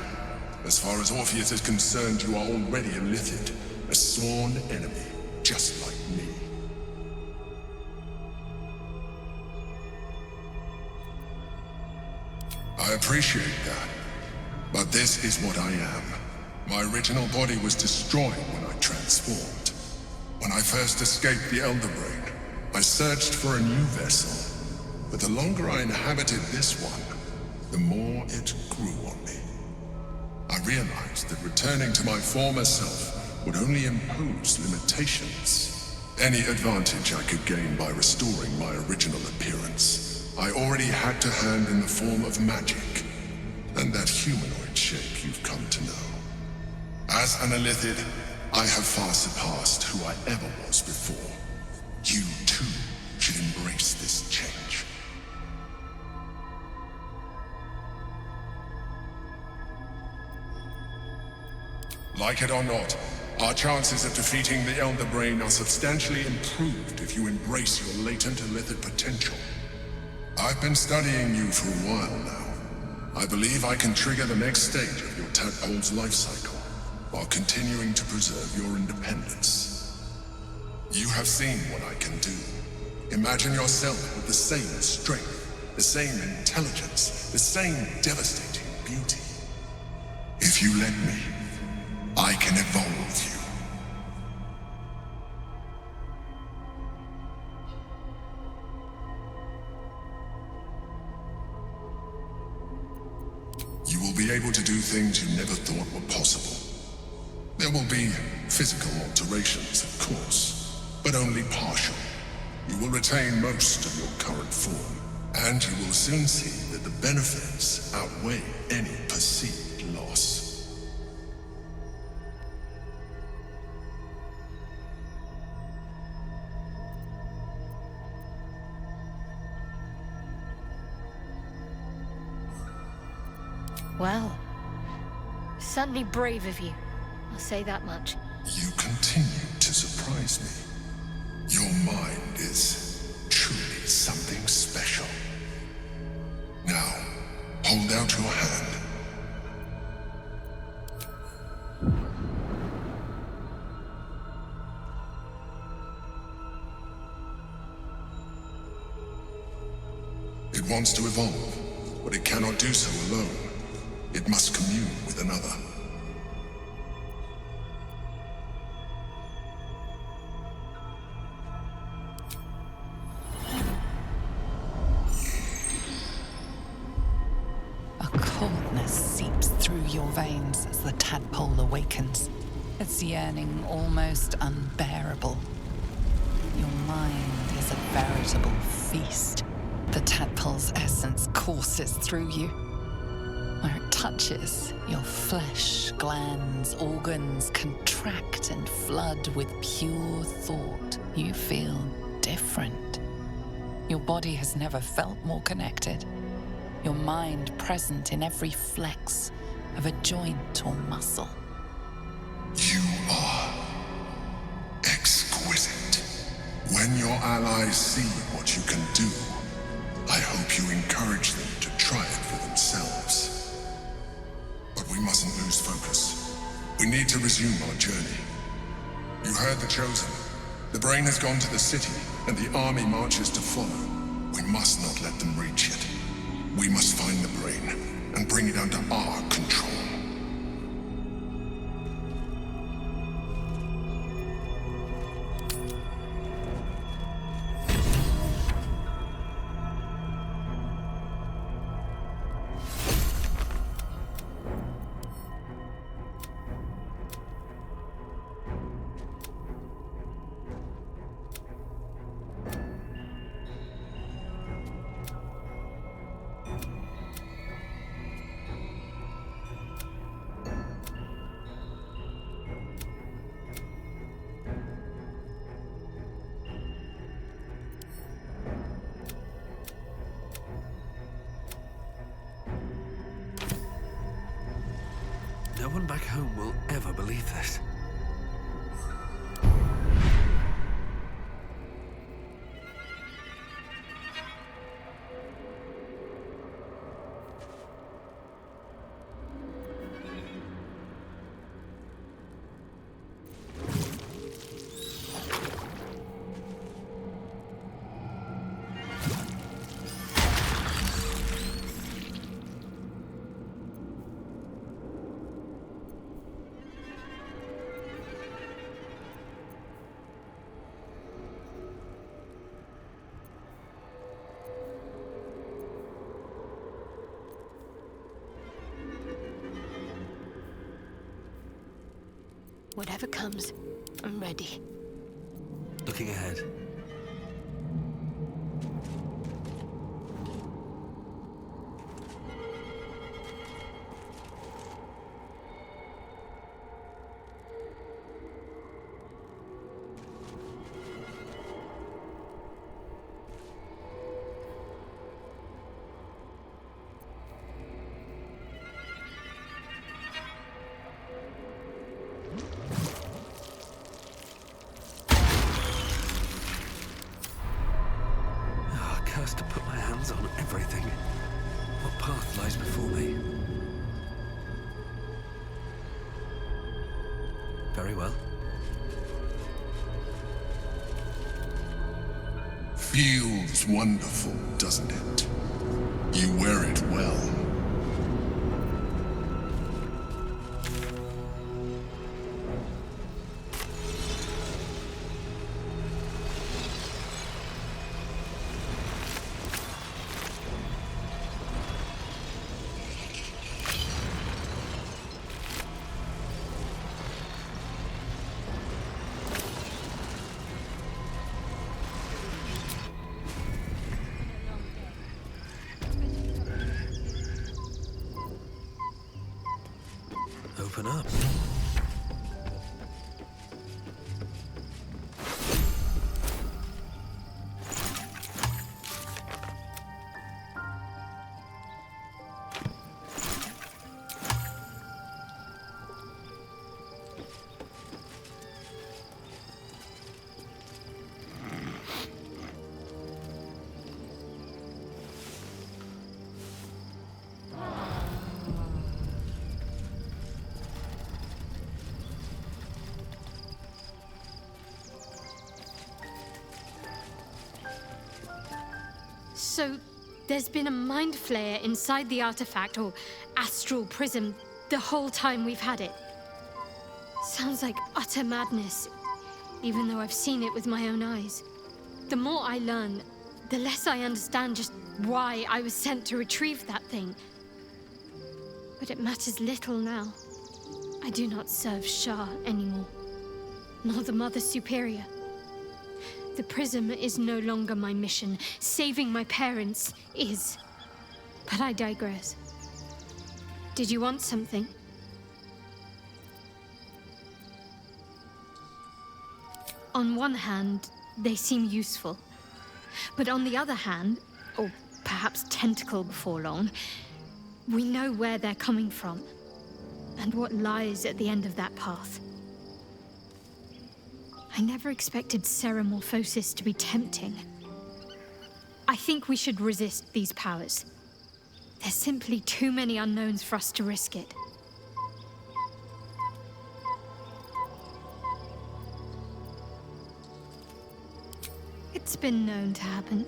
As far as Orpheus is concerned, you are already a Illithid, a sworn enemy, just like me. I appreciate that, but this is what I am. My original body was destroyed when I transformed. When I first escaped the Elder Brain, I searched for a new vessel, but the longer I inhabited this one, the more it grew on me. I realized that returning to my former self would only impose limitations. Any advantage I could gain by restoring my original appearance, I already had to hand in the form of magic, and that humanoid shape you've come to know. As an Illithid, I have far surpassed who I ever was before. You, too, should embrace this change. Like it or not, our chances of defeating the Elder Brain are substantially improved if you embrace your latent Illithid potential. I've been studying you for a while now. I believe I can trigger the next stage of your tadpole's life cycle, while continuing to preserve your independence. You have seen what I can do. Imagine yourself with the same strength, the same intelligence, the same devastating beauty. If you let me, I can evolve you. You will be able to do things you never thought were possible. There will be physical alterations, of course, but only partial. You will retain most of your current form, and you will soon see that the benefits outweigh any perceived loss. Well, certainly brave of you. I'll say that much. You continue to surprise me. Your mind is truly something special. Now, hold out your hand. It wants to evolve, but it cannot do so alone. It must commune with another. A coldness seeps through your veins as the tadpole awakens, its yearning almost unbearable. Your mind is a veritable feast. The tadpole's essence courses through you. Where it touches, your flesh, glands, organs contract and flood with pure thought. You feel different. Your body has never felt more connected. Your mind present in every flex of a joint or muscle. You are exquisite. When your allies see what you can do, I hope you encourage them to try it for themselves. But we mustn't lose focus. We need to resume our journey. You heard the Chosen. The brain has gone to the city, and the army marches to follow. We must not let them reach it. We must find the brain, and bring it under our control. No one back home will ever believe this. Whatever comes, I'm ready. Looking ahead. To put my hands on everything. What path lies before me? Very well. Feels wonderful, doesn't it? You wear it well. So, there's been a mind flayer inside the artifact, or astral prism, the whole time we've had it. Sounds like utter madness, even though I've seen it with my own eyes. The more I learn, the less I understand just why I was sent to retrieve that thing. But it matters little now. I do not serve Shah anymore, nor the Mother Superior. The prism is no longer my mission. Saving my parents is. But I digress. Did you want something? On one hand, they seem useful. But on the other hand, or perhaps tentacle before long, we know where they're coming from, and what lies at the end of that path. I never expected ceremorphosis to be tempting. I think we should resist these powers. There's simply too many unknowns for us to risk it. It's been known to happen.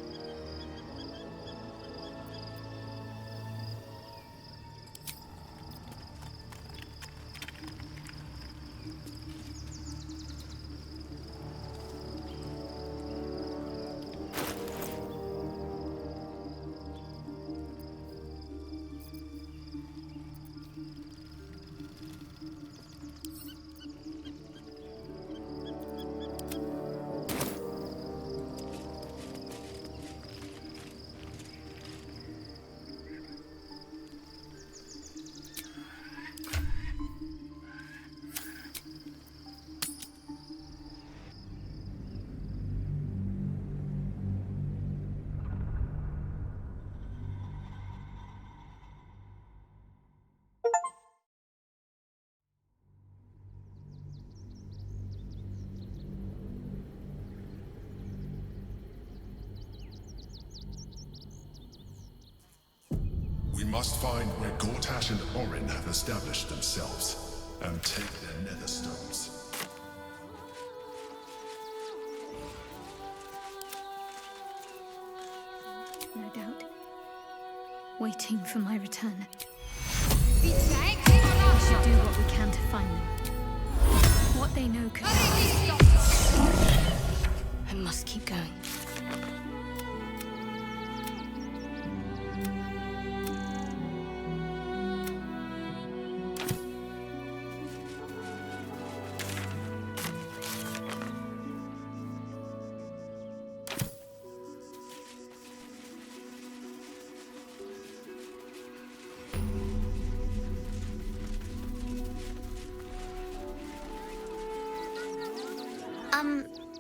We must find where Gortash and Orin have established themselves, and take their nether stones. No doubt. Waiting for my return. We should do what we can to find them. What they know could... I must keep going.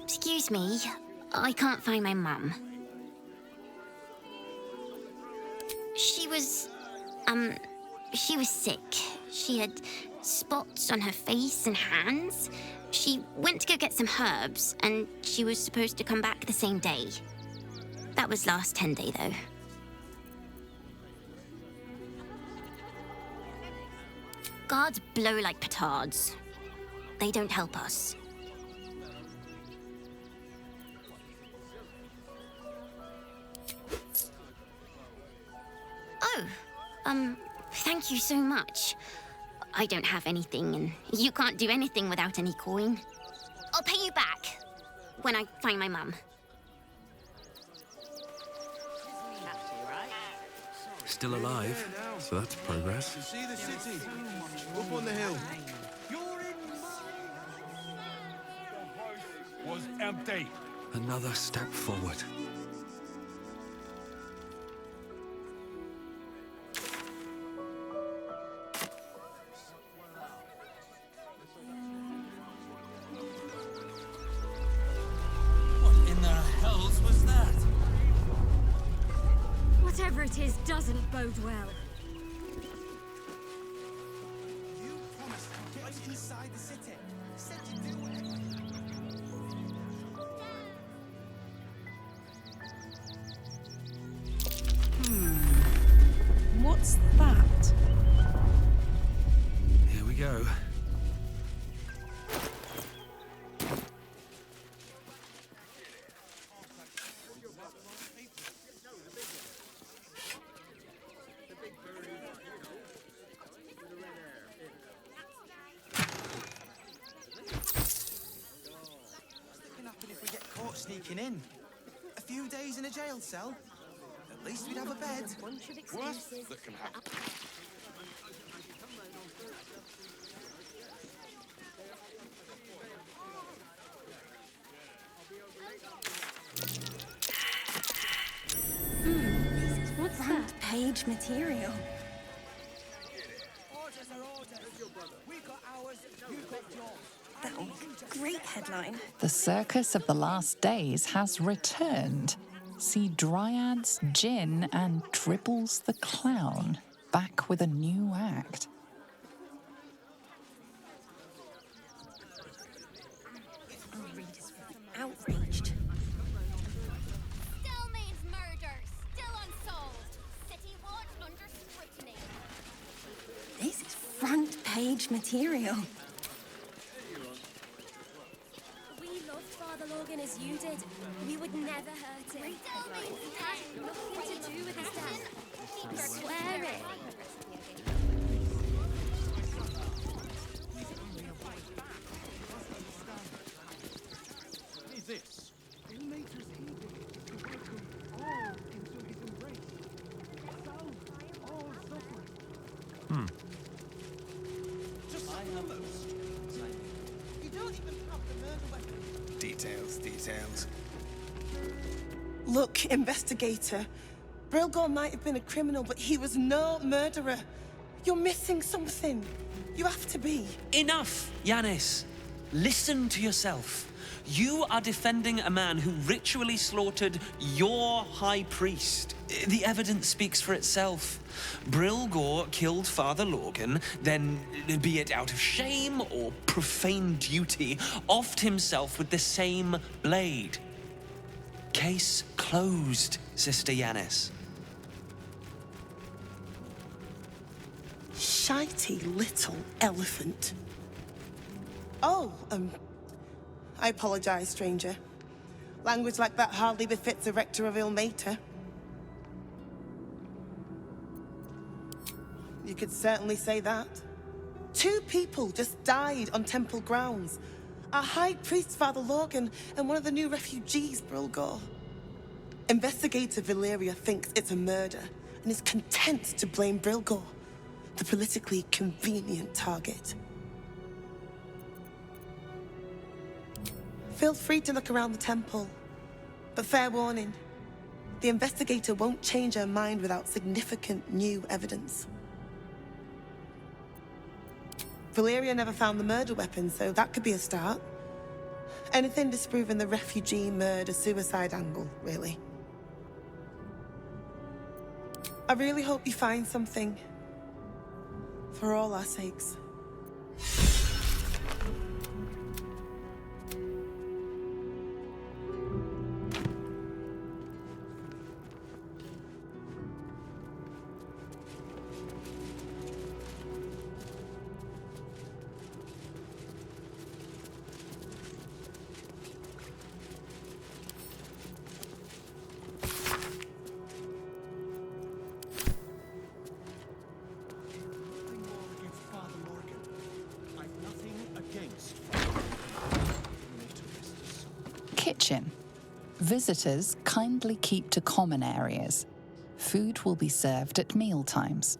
Excuse me. I can't find my mum. She was sick. She had spots on her face and hands. She went to go get some herbs, and she was supposed to come back the same day. That was last 10-day, though. Guards blow like petards. They don't help us. Thank you so much. I don't have anything, and you can't do anything without any coin. I'll pay you back when I find my mum. Still alive, so that's progress. See the city, up on the hill. Was empty. Another step forward. Whatever it is doesn't bode well. You promised to get inside the city. Said you'd do it. What's that? Here we go. sneaking in. A few days in a jail cell. At least we'd have a bed. Worst that can happen. What's that? Page material. That'll make a great headline. The Circus of the Last Days has returned. See Dryads, Jinn, and Dribbles the Clown back with a new act. Outraged. Still means murder, still unsolved. City watch under scrutiny. This is front page material. We loved Father Logan as you did. We would never hurt him. Still means he had nothing to do with his death. I swear it. This. Nature's eager to welcome all into his embrace. Sound all suffering. Just almost. You don't even have the murder weapon. Details. Look, investigator. Brilgor might have been a criminal, but he was no murderer. You're missing something. You have to be. Enough, Yanis. Listen to yourself. You are defending a man who ritually slaughtered your high priest. The evidence speaks for itself. Brilgor killed Father Logan, then, be it out of shame or profane duty, offed himself with the same blade. Case closed, Sister Yanis. Shitey little elephant. Oh, I apologize, stranger. Language like that hardly befits a rector of Ilmater. You could certainly say that. 2 people just died on temple grounds. Our high priest, Father Logan, and one of the new refugees, Brilgor. Investigator Valeria thinks it's a murder and is content to blame Brilgor, the politically convenient target. Feel free to look around the temple, but fair warning, the investigator won't change her mind without significant new evidence. Valeria never found the murder weapon, so that could be a start. Anything disproving the refugee murder-suicide angle, really. I really hope you find something. For all our sakes. Kitchen. Visitors kindly keep to common areas. Food will be served at mealtimes.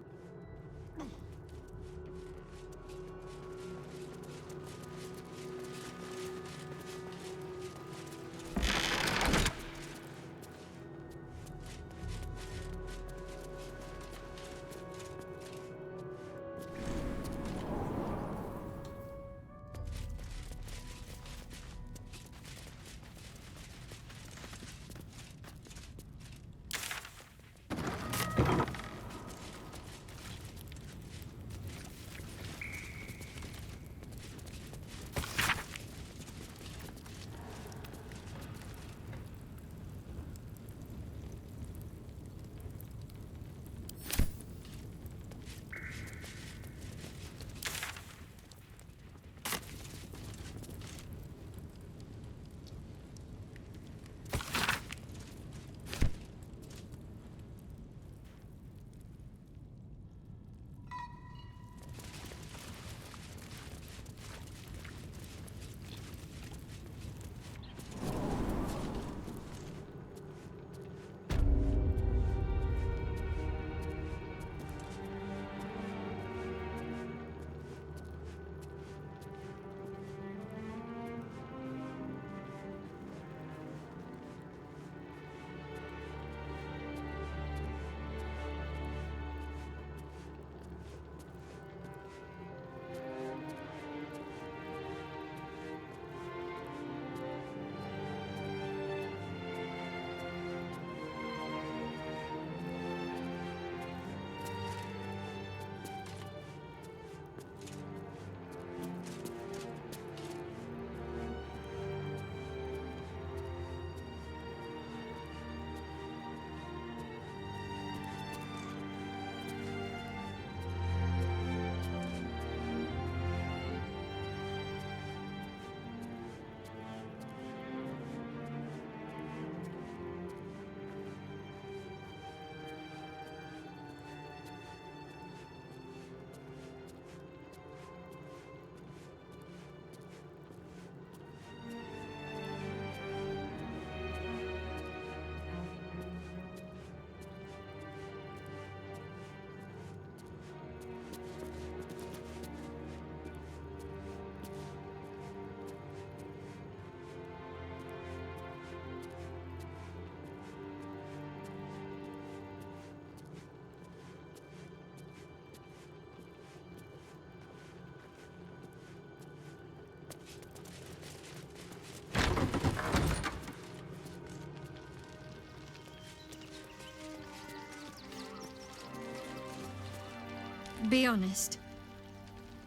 Be honest.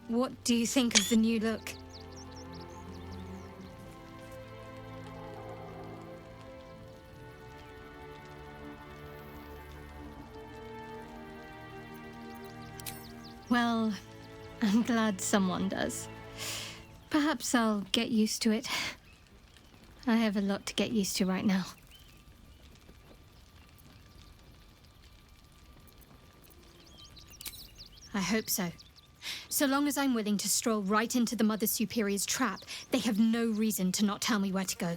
What do you think of the new look? Well, I'm glad someone does. Perhaps I'll get used to it. I have a lot to get used to right now. I hope so. So long as I'm willing to stroll right into the Mother Superior's trap, they have no reason to not tell me where to go.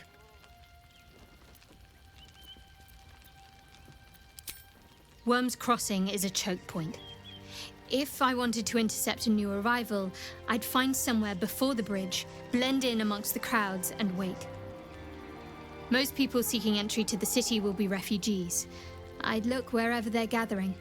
Worm's Crossing is a choke point. If I wanted to intercept a new arrival, I'd find somewhere before the bridge, blend in amongst the crowds, and wait. Most people seeking entry to the city will be refugees. I'd look wherever they're gathering.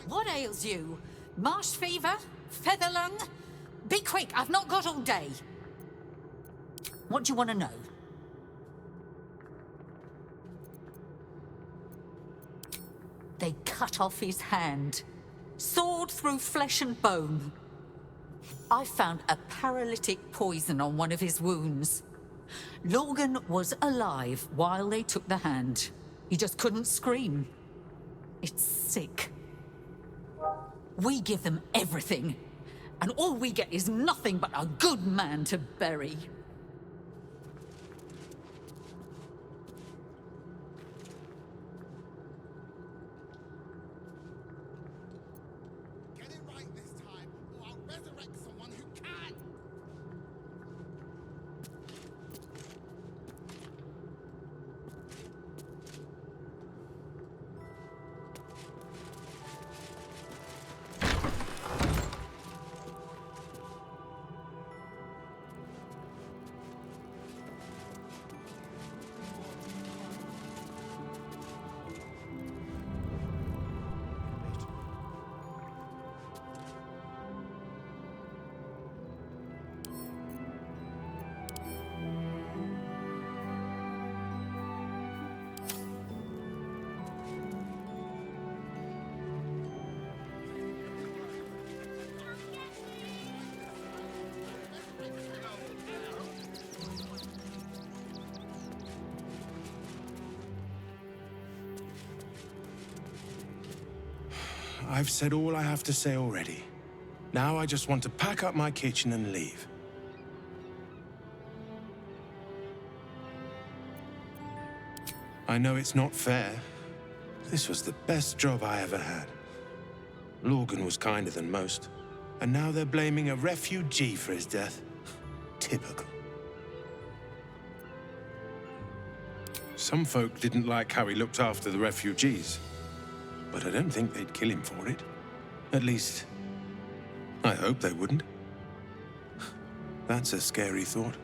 What ails you? Marsh fever? Feather lung? Be quick, I've not got all day. What do you want to know? They cut off his hand. Sword through flesh and bone. I found a paralytic poison on one of his wounds. Logan was alive while they took the hand. He just couldn't scream. It's sick. We give them everything, and all we get is nothing but a good man to bury. Get it right this time, or I'll resurrect someone who can! I've said all I have to say already. Now I just want to pack up my kitchen and leave. I know it's not fair. This was the best job I ever had. Logan was kinder than most, and now they're blaming a refugee for his death. Typical. Some folk didn't like how he looked after the refugees, but I don't think they'd kill him for it. At least, I hope they wouldn't. That's a scary thought.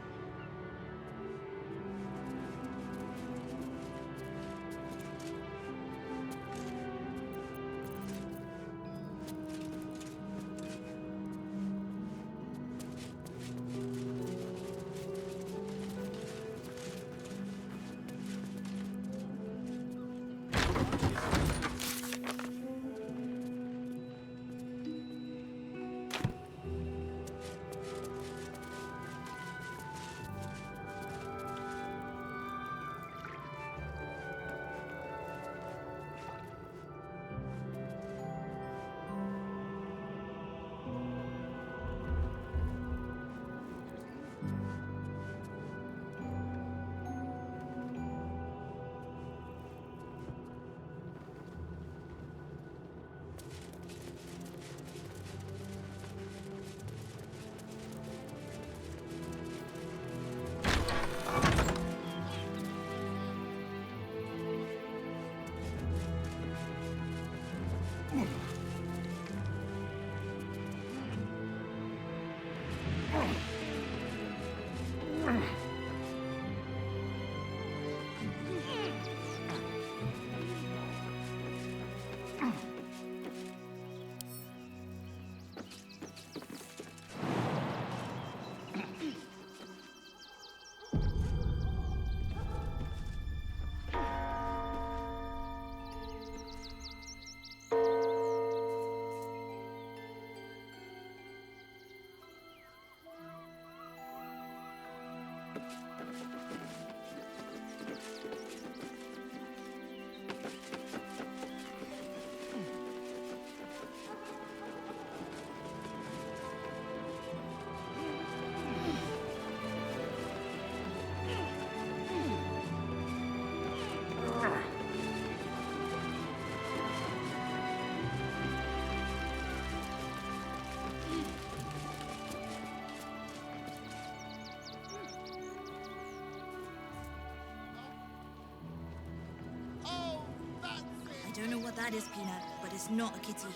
I don't know what that is, Peanut, but it's not a kitty.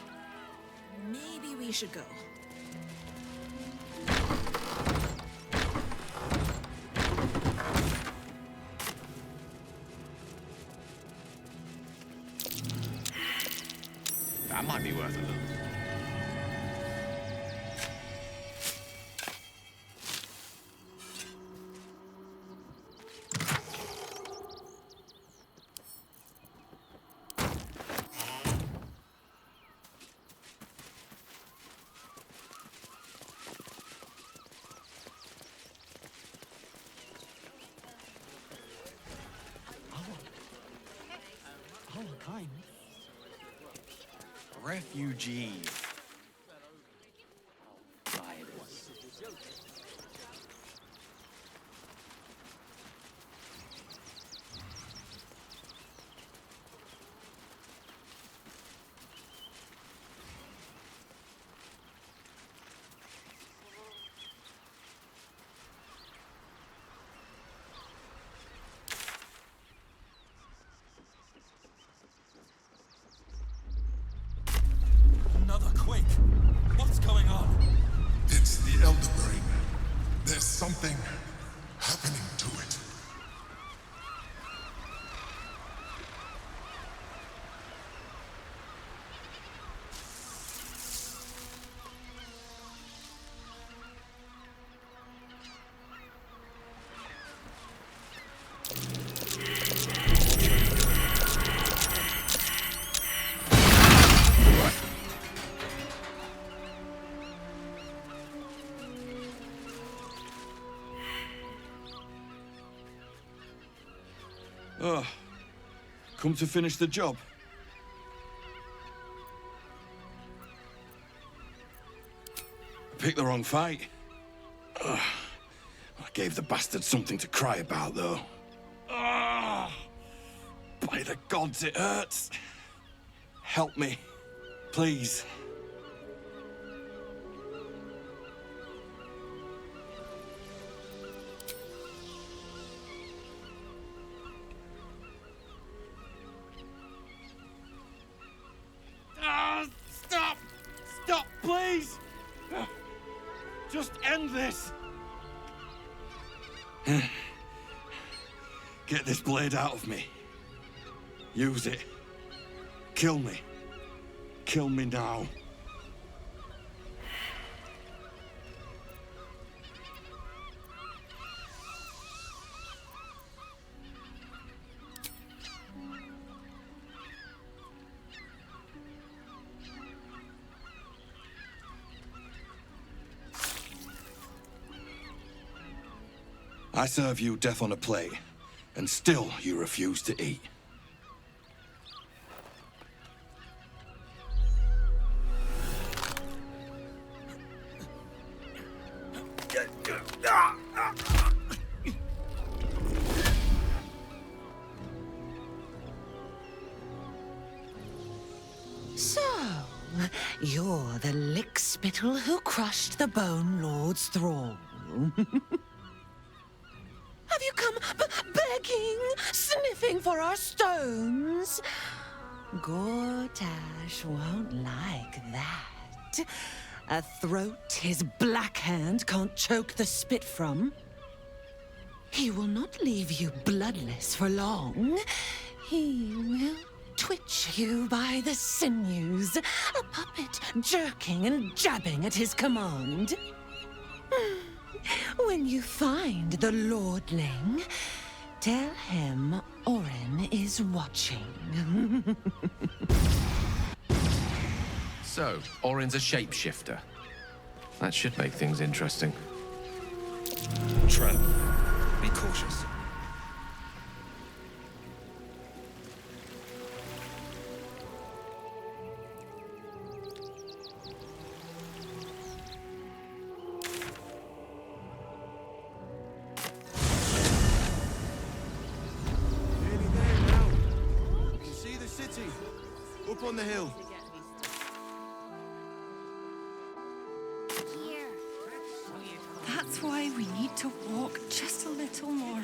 Maybe we should go. That might be worth a look. Refugee. Another quake. What's going on? It's the Elder Brain. There's something happening to it. Oh, come to finish the job. Picked the wrong fight. Ugh. I gave the bastard something to cry about, though. Ugh. By the gods, it hurts. Help me, please. Stop! Stop, please! Just end this! Get this blade out of me. Use it. Kill me. Kill me now. I serve you death on a plate, and still you refuse to eat. So, you're the lickspittle who crushed the Bone Lord's thrall. Have you come begging, sniffing for our stones? Gortash won't like that. A throat his black hand can't choke the spit from. He will not leave you bloodless for long. He will twitch you by the sinews, a puppet jerking and jabbing at his command. When you find the Lordling, tell him Orin is watching. So, Orin's a shapeshifter. That should make things interesting. Trent, Be cautious. Nearly there now. You can see the city. Up on the hill. That's why we need to walk just a little more.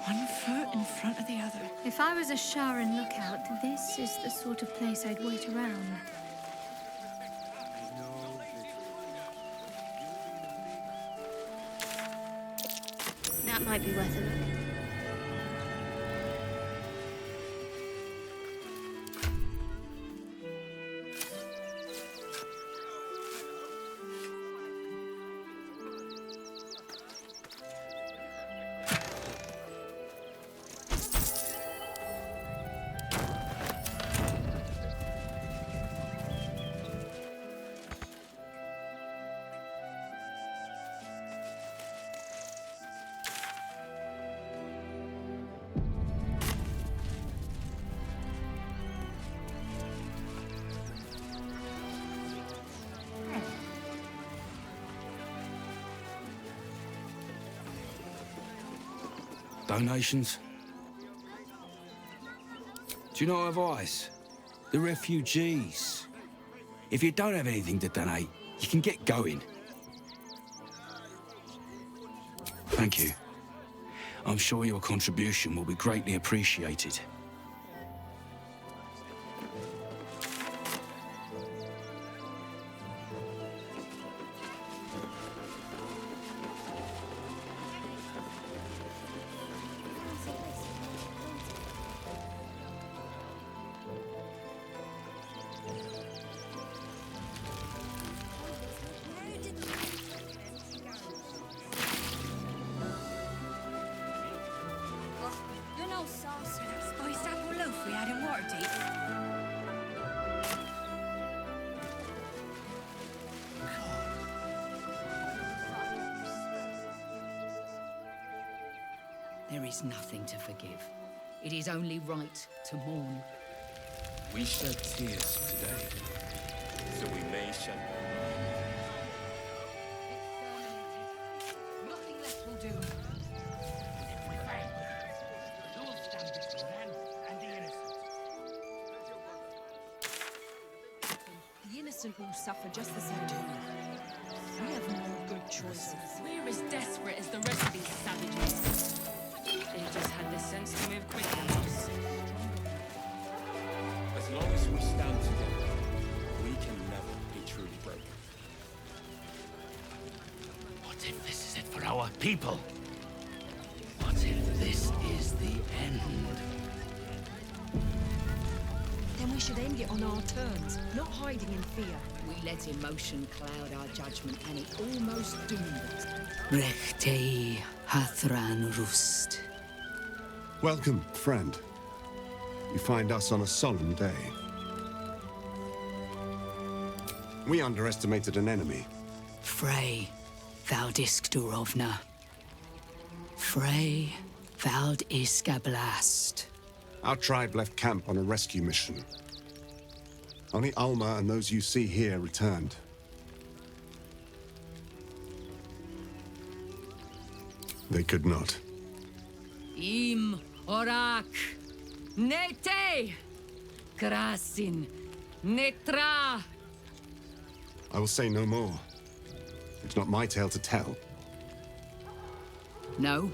One foot in front of the other. If I was a Sharan lookout, this is the sort of place I'd wait around. That might be worth a look. Donations? Do you know advice? The refugees. If you don't have anything to donate, you can get going. Thank you. I'm sure your contribution will be greatly appreciated. You're no saucer. Spiced apple loaf we had in Waterdeep. There is nothing to forgive. It is only right to mourn. We shed tears today, so we may shed more. Nothing less will do. The innocent will suffer just the same. We have no good choices. We're as desperate as the rest of these savages. They just had the sense to move quicker than us. As long as we stand together, we can never be truly broken. What if this is it for our people? What if this is the end? Then we should end it on our terms, not hiding in fear. We let emotion cloud our judgment, and it almost doomed us. Rechtei Hathran Rust. Welcome, friend. You find us on a solemn day. We underestimated an enemy. Frey Valdiskdurovna. Frey Valdiskablast. Our tribe left camp on a rescue mission. Only Alma and those you see here returned. They could not. Im Orak Nete Krasin Netra. I will say no more. It's not my tale to tell. No,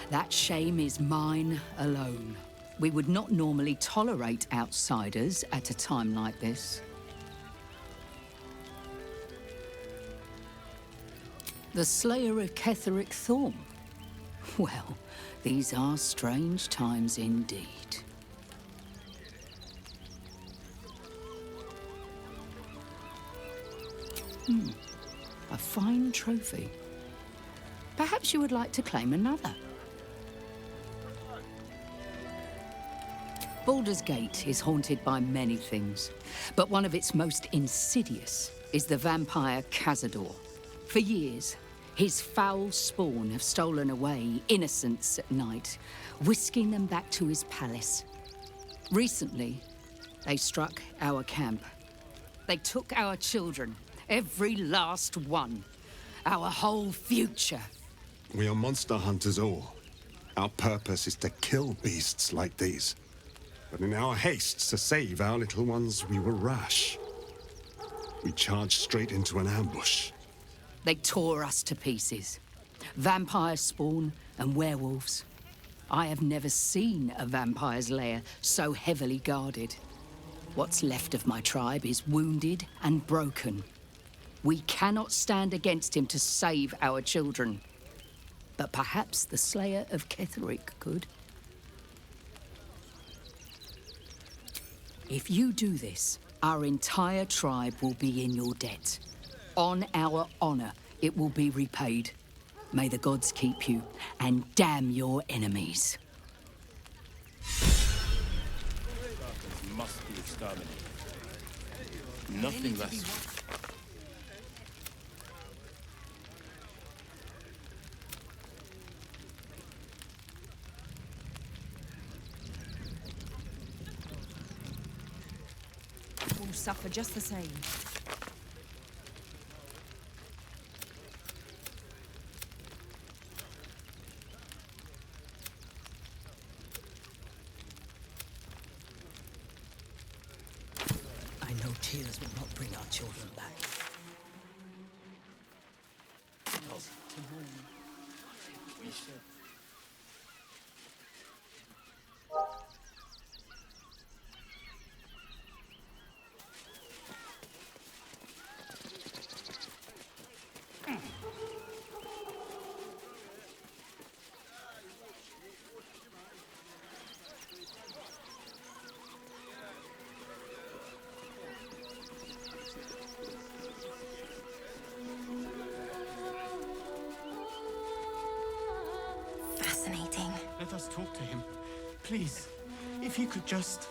that shame is mine alone. We would not normally tolerate outsiders at a time like this. The Slayer of Ketheric Thorn. Well, these are strange times indeed. A fine trophy. Perhaps you would like to claim another. Baldur's Gate is haunted by many things, but one of its most insidious is the vampire Cazador. For years, His foul spawn have stolen away innocents at night, whisking them back to his palace. Recently, they struck our camp. They took our children, every last one. Our whole future. We are monster hunters all. Our purpose is to kill beasts like these. But in our haste to save our little ones, we were rash. We charged straight into an ambush. They tore us to pieces. Vampire spawn and werewolves. I have never seen a vampire's lair so heavily guarded. What's left of my tribe is wounded and broken. We cannot stand against him to save our children. But perhaps the Slayer of Ketheric could. If you do this, our entire tribe will be in your debt. On our honor, it will be repaid. May the gods keep you, and damn your enemies. Must be exterminated. Nothing less. Will suffer just the same. I know tears will not bring our children back. We should. Fascinating. Let us talk to him. Please, if you could just...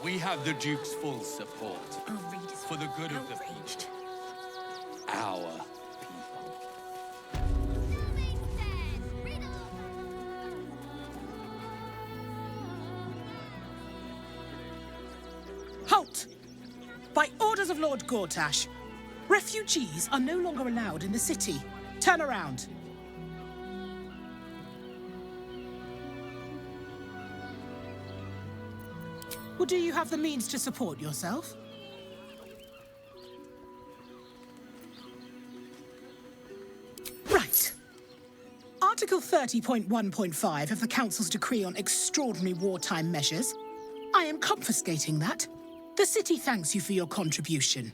We have the Duke's full support. Oh, Reed is For the good of the outraged. Our Halt! By orders of Lord Gortash, refugees are no longer allowed in the city. Turn around. Well, do you have the means to support yourself? Right. Article 30.1.5 of the Council's Decree on Extraordinary Wartime Measures. I am confiscating that. The city thanks you for your contribution.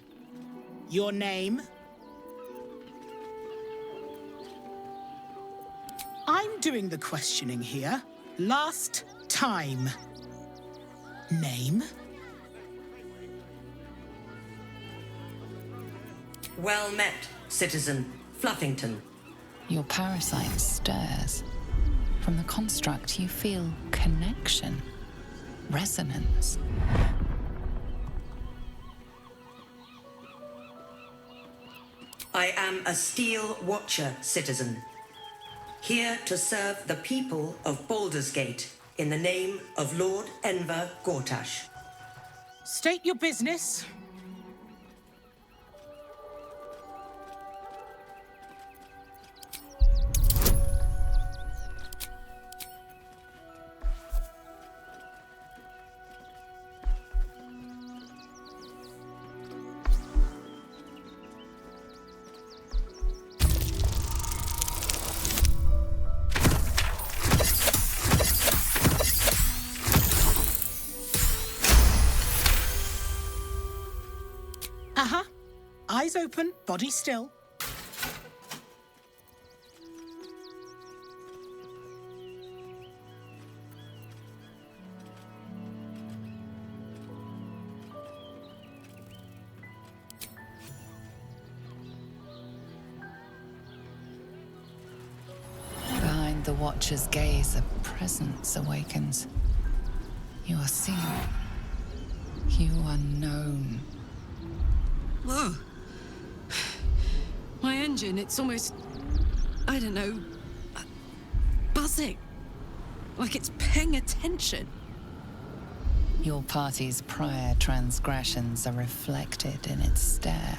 Your name? I'm doing the questioning here. Last time. Name? Well met, citizen Fluffington. Your parasite stirs. From the construct, you feel connection, resonance. I am a Steel Watcher, citizen. Here to serve the people of Baldur's Gate in the name of Lord Enver Gortash. State your business. Eyes open, body still. Behind the Watcher's gaze, a presence awakens. You are seen. You are known. Whoa. My engine. It's almost... I don't know... buzzing. Like it's paying attention. Your party's prior transgressions are reflected in its stare,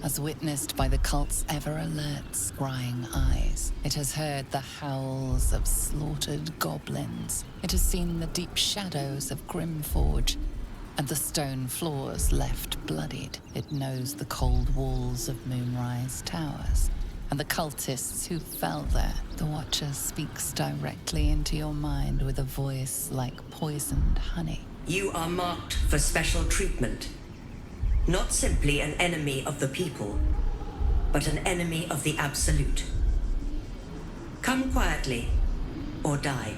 as witnessed by the cult's ever-alert, scrying eyes. It has heard the howls of slaughtered goblins. It has seen the deep shadows of Grimforge, and the stone floors left bloodied. It knows the cold walls of Moonrise Towers, and the cultists who fell there. The Watcher speaks directly into your mind with a voice like poisoned honey. You are marked for special treatment. Not simply an enemy of the people, but an enemy of the Absolute. Come quietly, or die.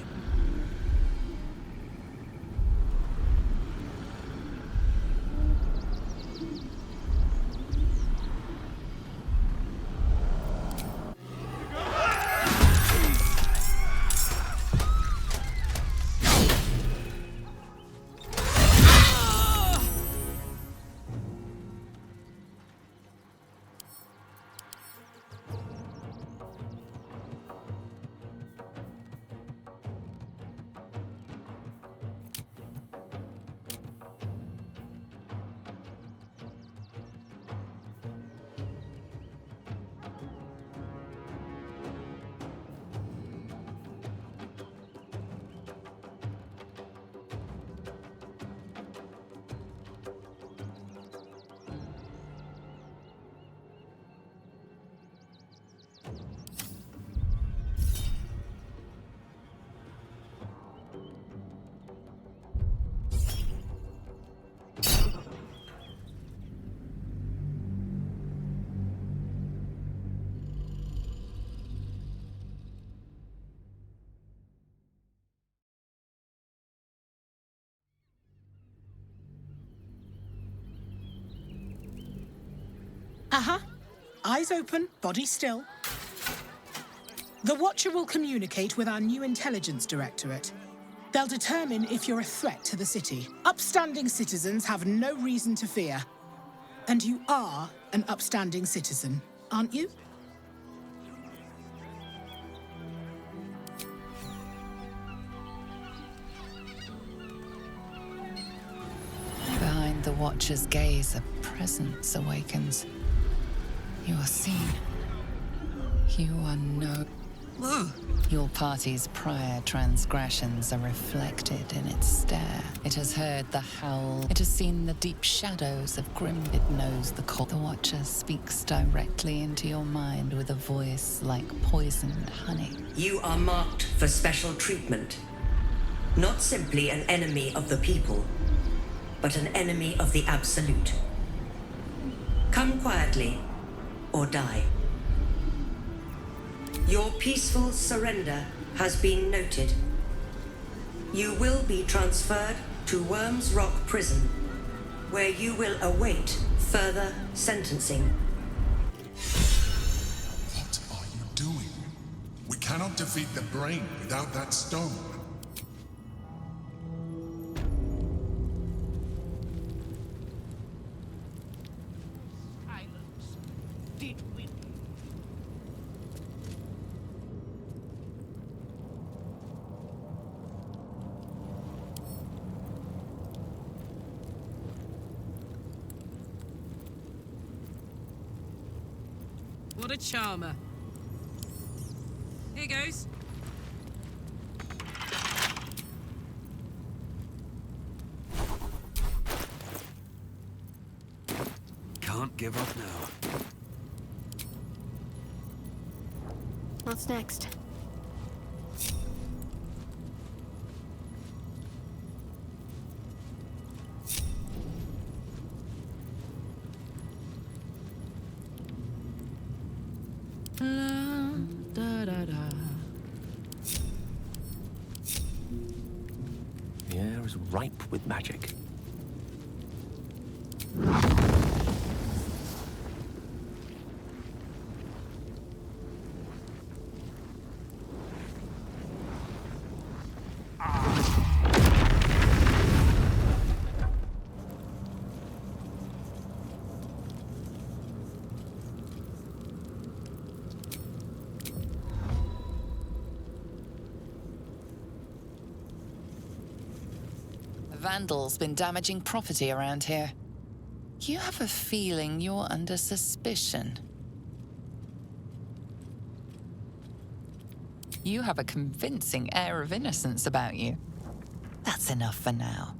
Eyes open, body still. The Watcher will communicate with our new intelligence directorate. They'll determine if you're a threat to the city. Upstanding citizens have no reason to fear. And you are an upstanding citizen, aren't you? Behind the Watcher's gaze, a presence awakens. You are seen. You are known. Your party's prior transgressions are reflected in its stare. It has heard the howl. It has seen the deep shadows of Grim. It knows the cold. The Watcher speaks directly into your mind with a voice like poisoned honey. You are marked for special treatment. Not simply an enemy of the people, but an enemy of the Absolute. Come quietly, or die. Your peaceful surrender has been noted. You will be transferred to Worms Rock Prison, where you will await further sentencing. What are you doing? We cannot defeat the brain without that stone. What a charmer. Here goes. Can't give up now. What's next? The air is ripe with magic. Vandal's been damaging property around here. You have a feeling you're under suspicion. You have a convincing air of innocence about you. That's enough for now.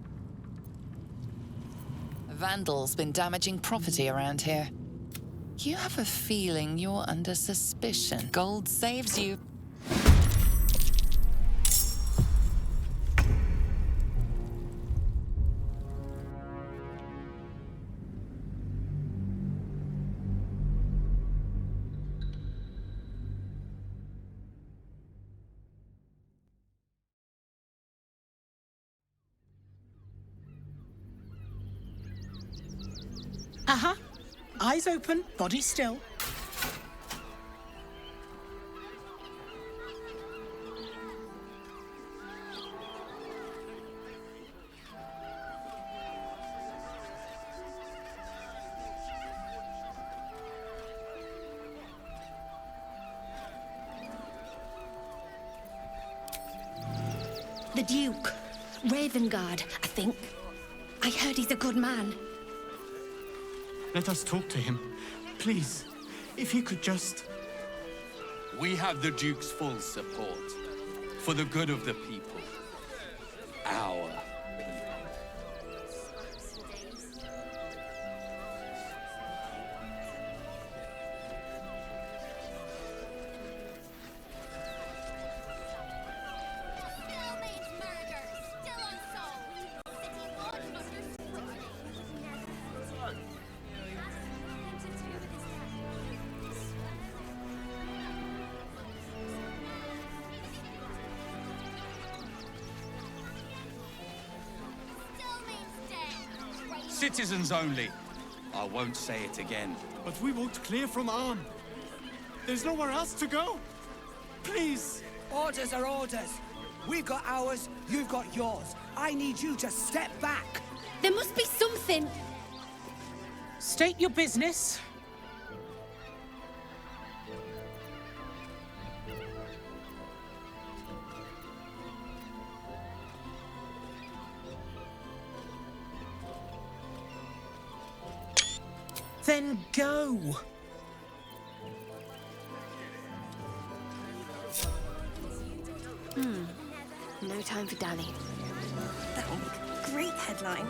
Vandal's been damaging property around here. You have a feeling you're under suspicion. Gold saves you. Uh-huh. Eyes open, body still. The Duke. Ravengard, I think. I heard he's a good man. Let us talk to him. Please, if he could just... We have the Duke's full support. For the good of the people. Our people. Citizens only. I won't say it again. But we won't clear from Arm. There's nowhere else to go. Please. Orders are orders. We've got ours, you've got yours. I need you to step back. There must be something. State your business. Then go. No time for dally. That would make a great headline.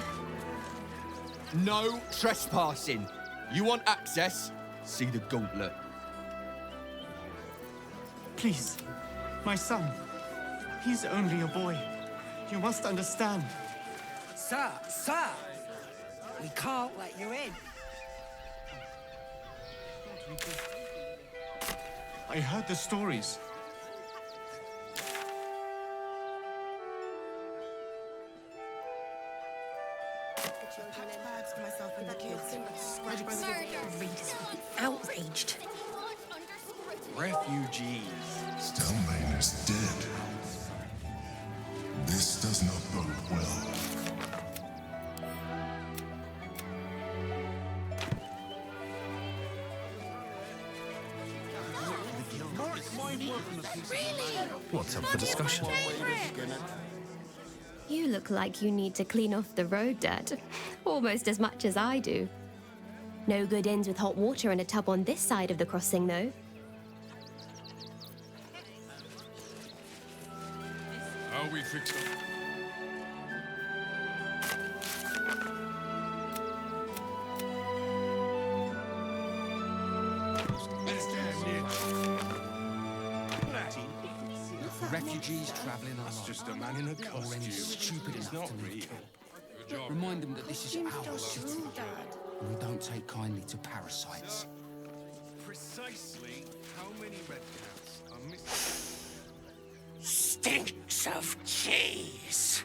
No trespassing. You want access? See the gauntlet. Please, my son. He's only a boy. You must understand. Sir, sir! We can't let you in. I heard the stories. Outraged. Refugees. Stelmane is dead. This does not bode well. What's up for discussion? You look like you need to clean off the road dirt. Almost as much as I do. No good inns with hot water and a tub on this side of the crossing, though. How we fix it? Refugees travelling along. That's just a man in a costume. Stupid It's enough not to need real. help. Remind them that this is our city. And we don't take kindly to parasites. Precisely how many red cats are missing? Stinks of cheese.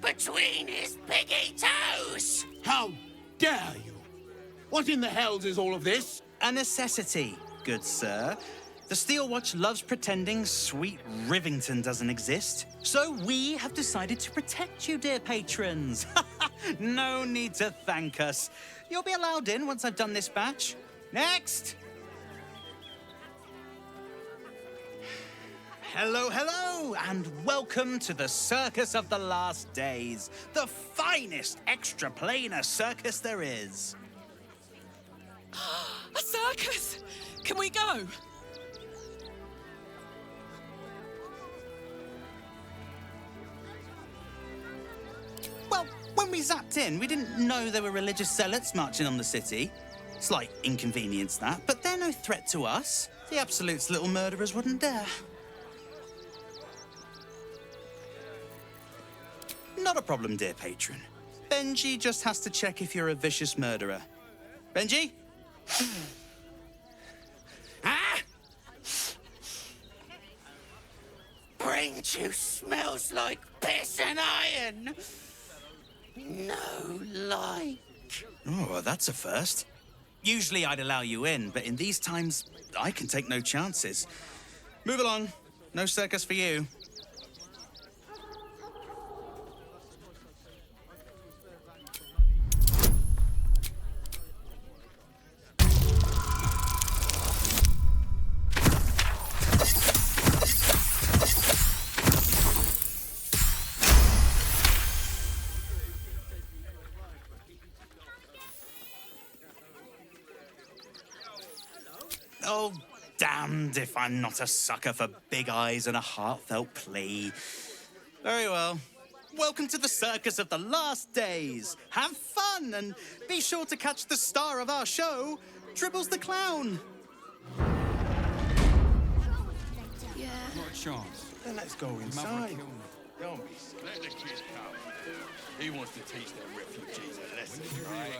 Between his piggy toes. How dare you? What in the hells is all of this? A necessity, good sir. The Steel Watch loves pretending sweet Rivington doesn't exist. So we have decided to protect you, dear patrons. No need to thank us. You'll be allowed in once I've done this batch. Next! Hello, hello, and welcome to the Circus of the Last Days, the finest extra-planar circus there is. A circus! Can we go? Well, when we zapped in, we didn't know there were religious zealots marching on the city. Slight inconvenience, that, but they're no threat to us. The Absolute's little murderers wouldn't dare. Not a problem, dear patron. Benji just has to check if you're a vicious murderer. Benji? Ah! Brain juice smells like piss and iron. No like. Oh, well, that's a first. Usually I'd allow you in, but in these times, I can take no chances. Move along. No circus for you. Oh, damned if I'm not a sucker for big eyes and a heartfelt plea. Very well. Welcome to the Circus of the Last Days. Have fun and be sure to catch the star of our show, Dribbles the Clown. Yeah. Not a chance. Then let's go inside. Don't be scared. Let the kid come. He wants to teach their refugees a lesson, right?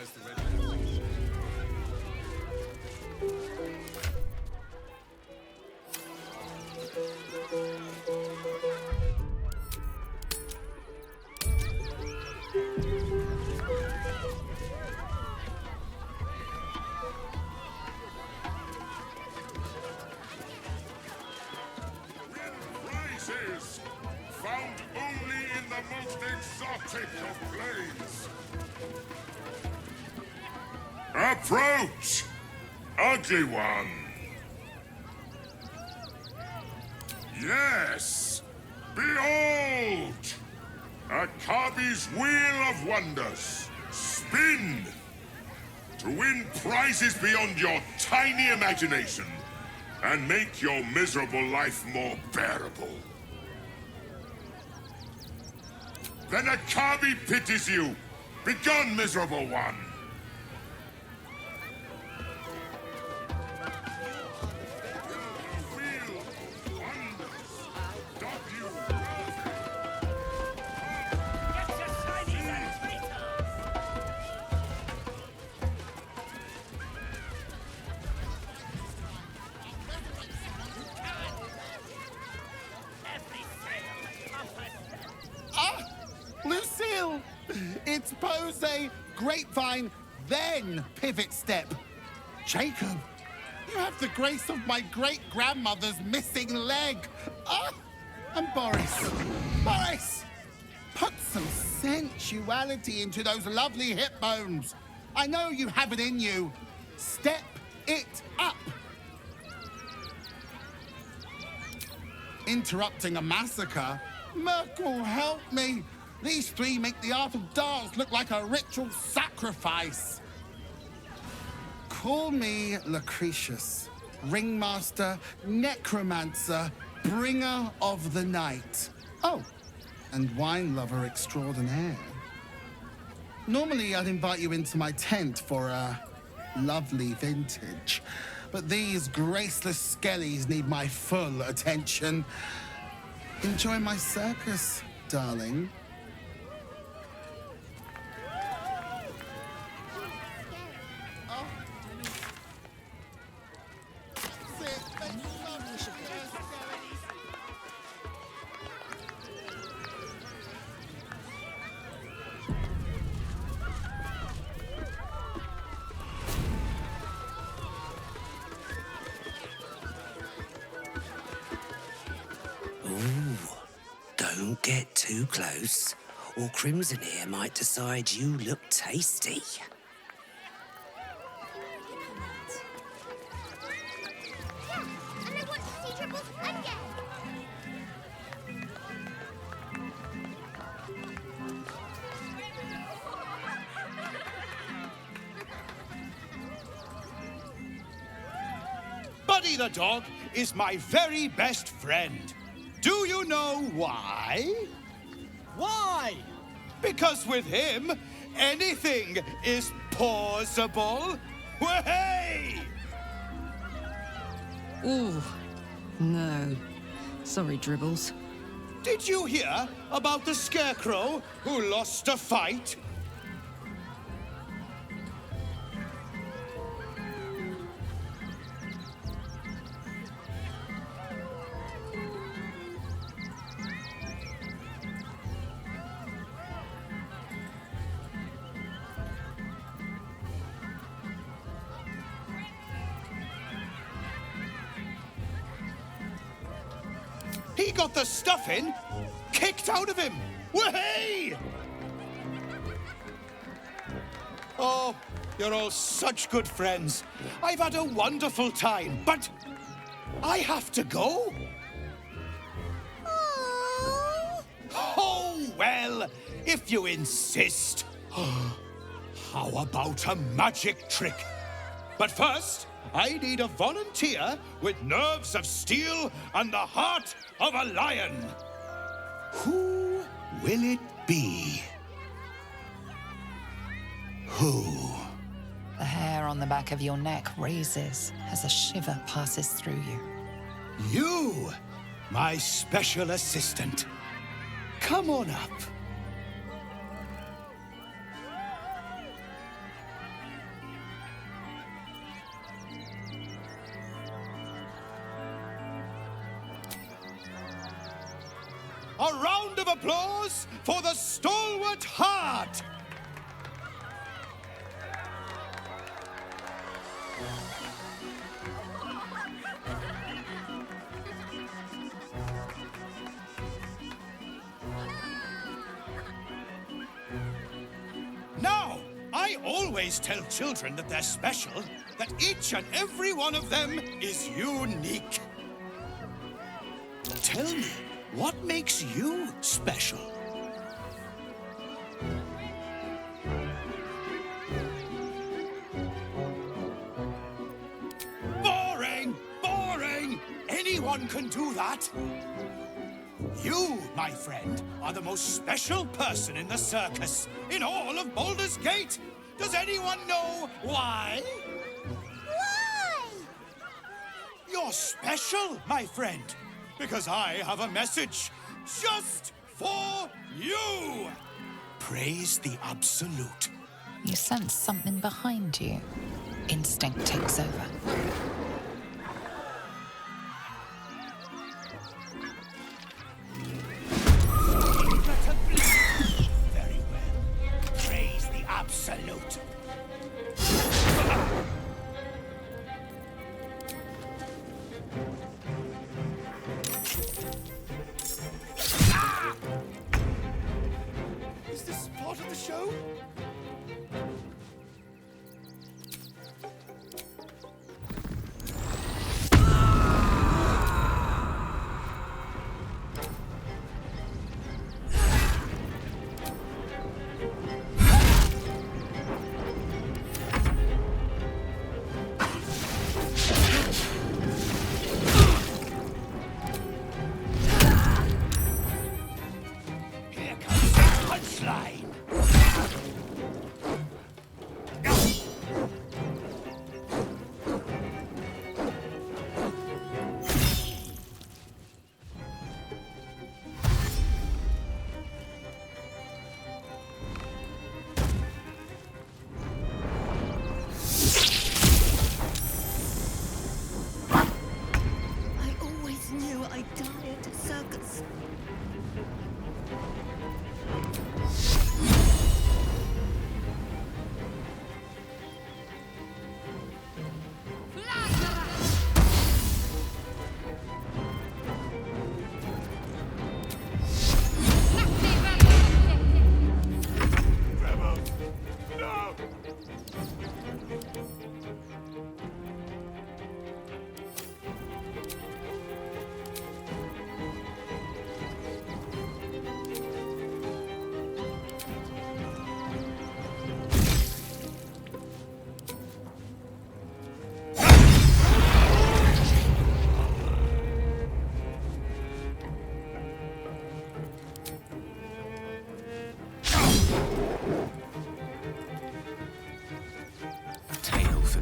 Prizes found only in the most exotic of planes. Approach, ugly one. Yes, behold, Akabi's Wheel of Wonders. Spin to win prizes beyond your tiny imagination and make your miserable life more bearable. Then Akabi pities you. Begone, miserable one. Lucille! It's pose, grapevine, then pivot step. Jacob, you have the grace of my great-grandmother's missing leg. And Boris. Boris! Put some sensuality into those lovely hip bones. I know you have it in you. Step it up. Interrupting a massacre? Merkel, help me. These three make the art of dance look like a ritual sacrifice. Call me Lucretius, ringmaster, necromancer, bringer of the night. Oh, and wine lover extraordinaire. Normally, I'd invite you into my tent for a lovely vintage, but these graceless skellies need my full attention. Enjoy my circus, darling. Don't get too close, or Crimson here might decide you look tasty. Buddy the dog is my very best friend. Do you know why? Why? Because with him, anything is possible. Way! Ooh, no. Sorry, Dribbles. Did you hear about the scarecrow who lost a fight? He got the stuffing kicked out of him. Way! Oh, you're all such good friends. I've had a wonderful time, but I have to go. Oh, well, if you insist. How about a magic trick? But first, I need a volunteer with nerves of steel and the heart of a lion. Who will it be? Who? The hair on the back of your neck raises as a shiver passes through you. You, my special assistant. Come on up. A round of applause for the stalwart heart! Now, I always tell children that they're special, that each and every one of them is unique. Tell me, what makes you special? Boring! Boring! Anyone can do that. You, my friend, are the most special person in the circus, in all of Baldur's Gate. Does anyone know why? Why? You're special, my friend, because I have a message just for you. Praise the Absolute. You sense something behind you. Instinct takes over. Very well. Praise the Absolute. Is this part of the show?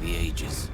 the ages.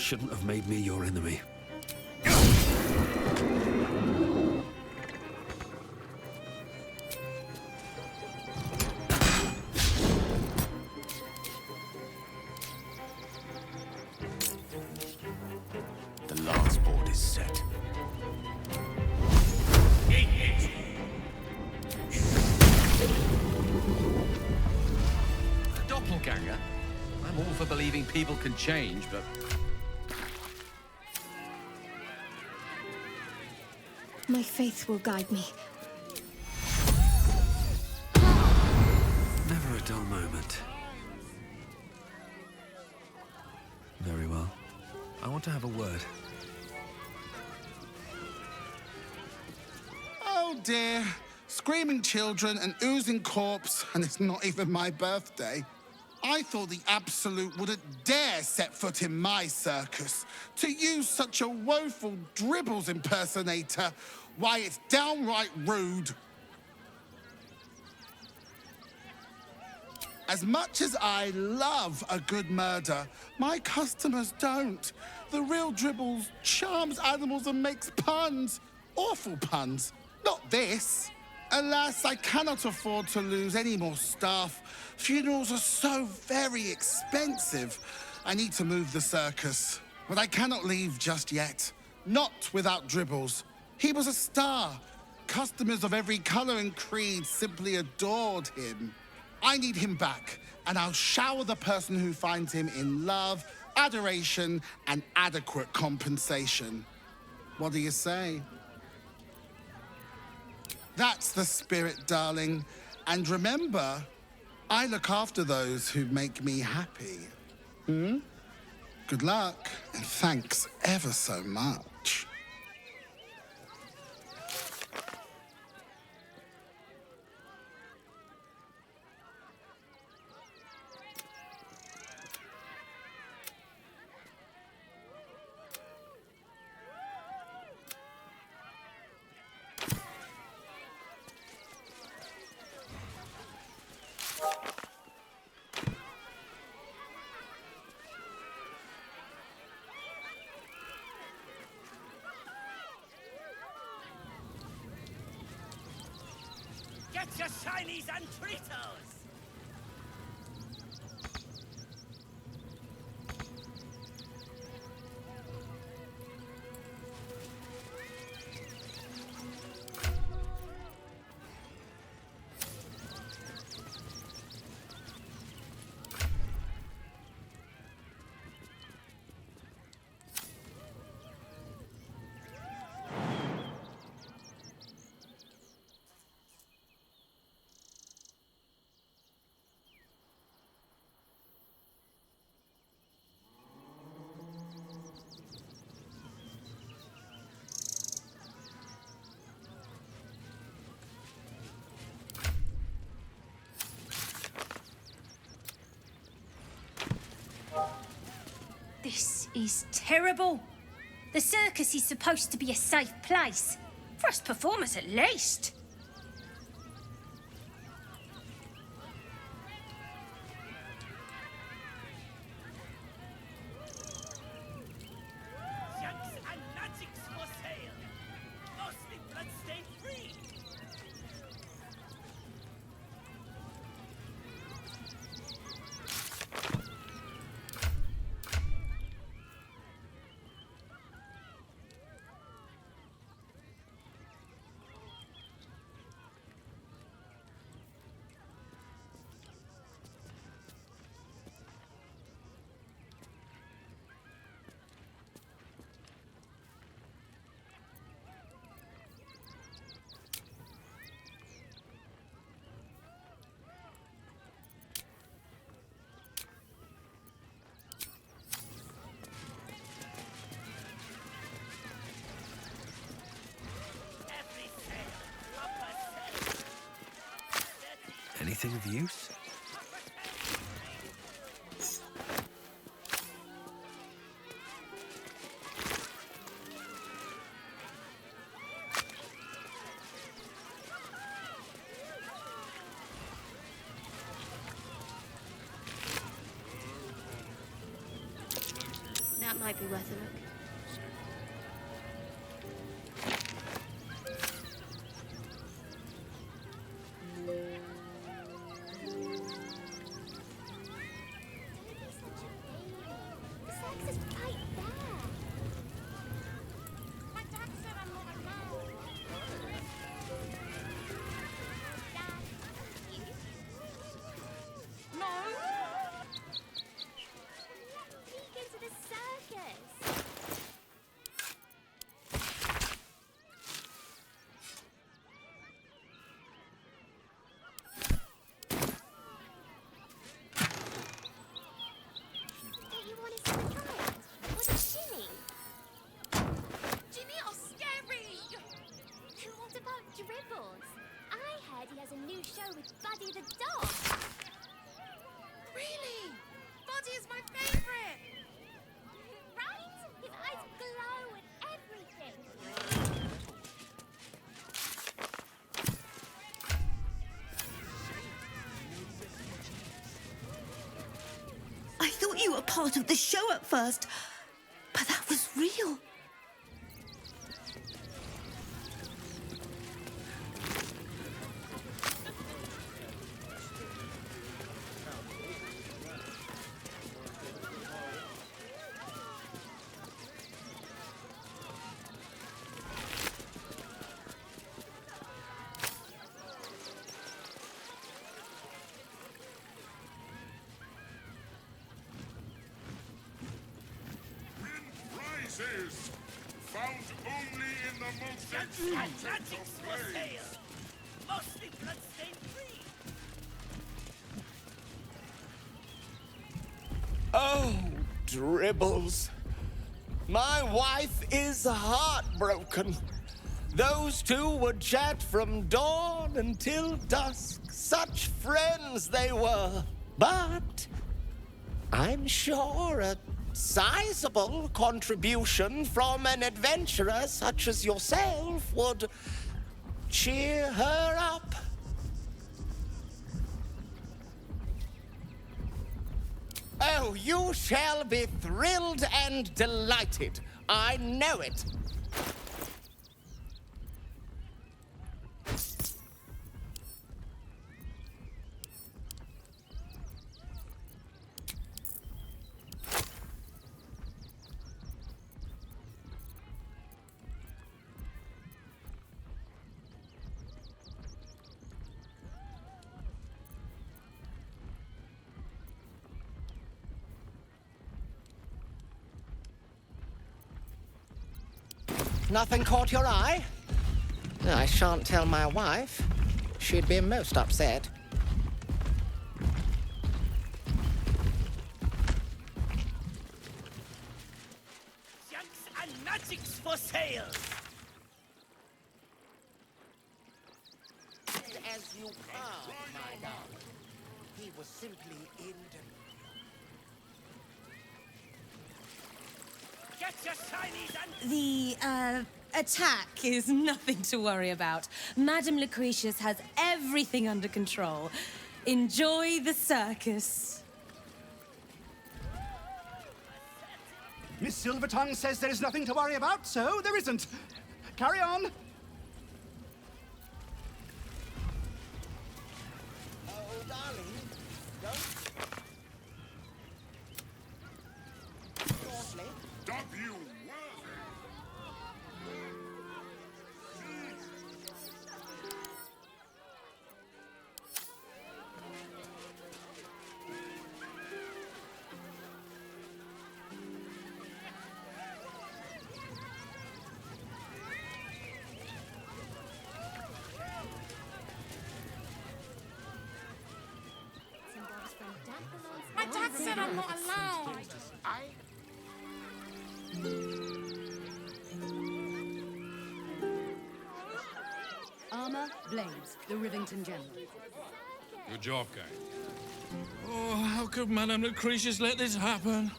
shouldn't have made me your enemy. The last board is set. A doppelganger? I'm all for believing people can change, but... My faith will guide me. Never a dull moment. Very well. I want to have a word. Oh dear. Screaming children, an oozing corpse, and it's not even my birthday. I thought the Absolute wouldn't dare set foot in my circus. To use such a woeful Dribbles impersonator, why, it's downright rude. As much as I love a good murder, my customers don't. The real Dribbles charms animals and makes puns. Awful puns. Not this. Alas, I cannot afford to lose any more staff. Funerals are so very expensive. I need to move the circus, but I cannot leave just yet. Not without Dribbles. He was a star. Customers of every color and creed simply adored him. I need him back, and I'll shower the person who finds him in love, adoration, and adequate compensation. What do you say? That's the spirit, darling. And remember, I look after those who make me happy. Good luck, and thanks ever so much. Get your shinies and Tritos! This is terrible. The circus is supposed to be a safe place. For us performers, at least. Junk and magics for sale. Mostly bloodstained free. Anything of use? Now That might be worth a look. Dribbles. I heard he has a new show with Buddy the dog. Really? Buddy is my favorite. Right? His eyes glow and everything. I thought you were part of the show at first, but that was real. Found only in the most exalted of flames. Mostly bloodstained free. Oh, Dribbles. My wife is heartbroken. Those two would chat from dawn until dusk. Such friends they were. But I'm sure a sizable contribution from an adventurer such as yourself would cheer her up. Oh, you shall be thrilled and delighted. I know it. Nothing caught your eye? I shan't tell my wife. She'd be most upset. Junks and magics for sale. As you are, my love. He was simply in Get your shinies and... The, attack is nothing to worry about. Madame Lucretius has everything under control. Enjoy the circus. Miss Silvertongue says there is nothing to worry about, so there isn't. Carry on. Oh, darling, don't... Softly. Stop you! My dad said I'm not allowed. Armor, blades, the Rivington General. Good job, Kate. Oh, how could Madame Lucretius let this happen?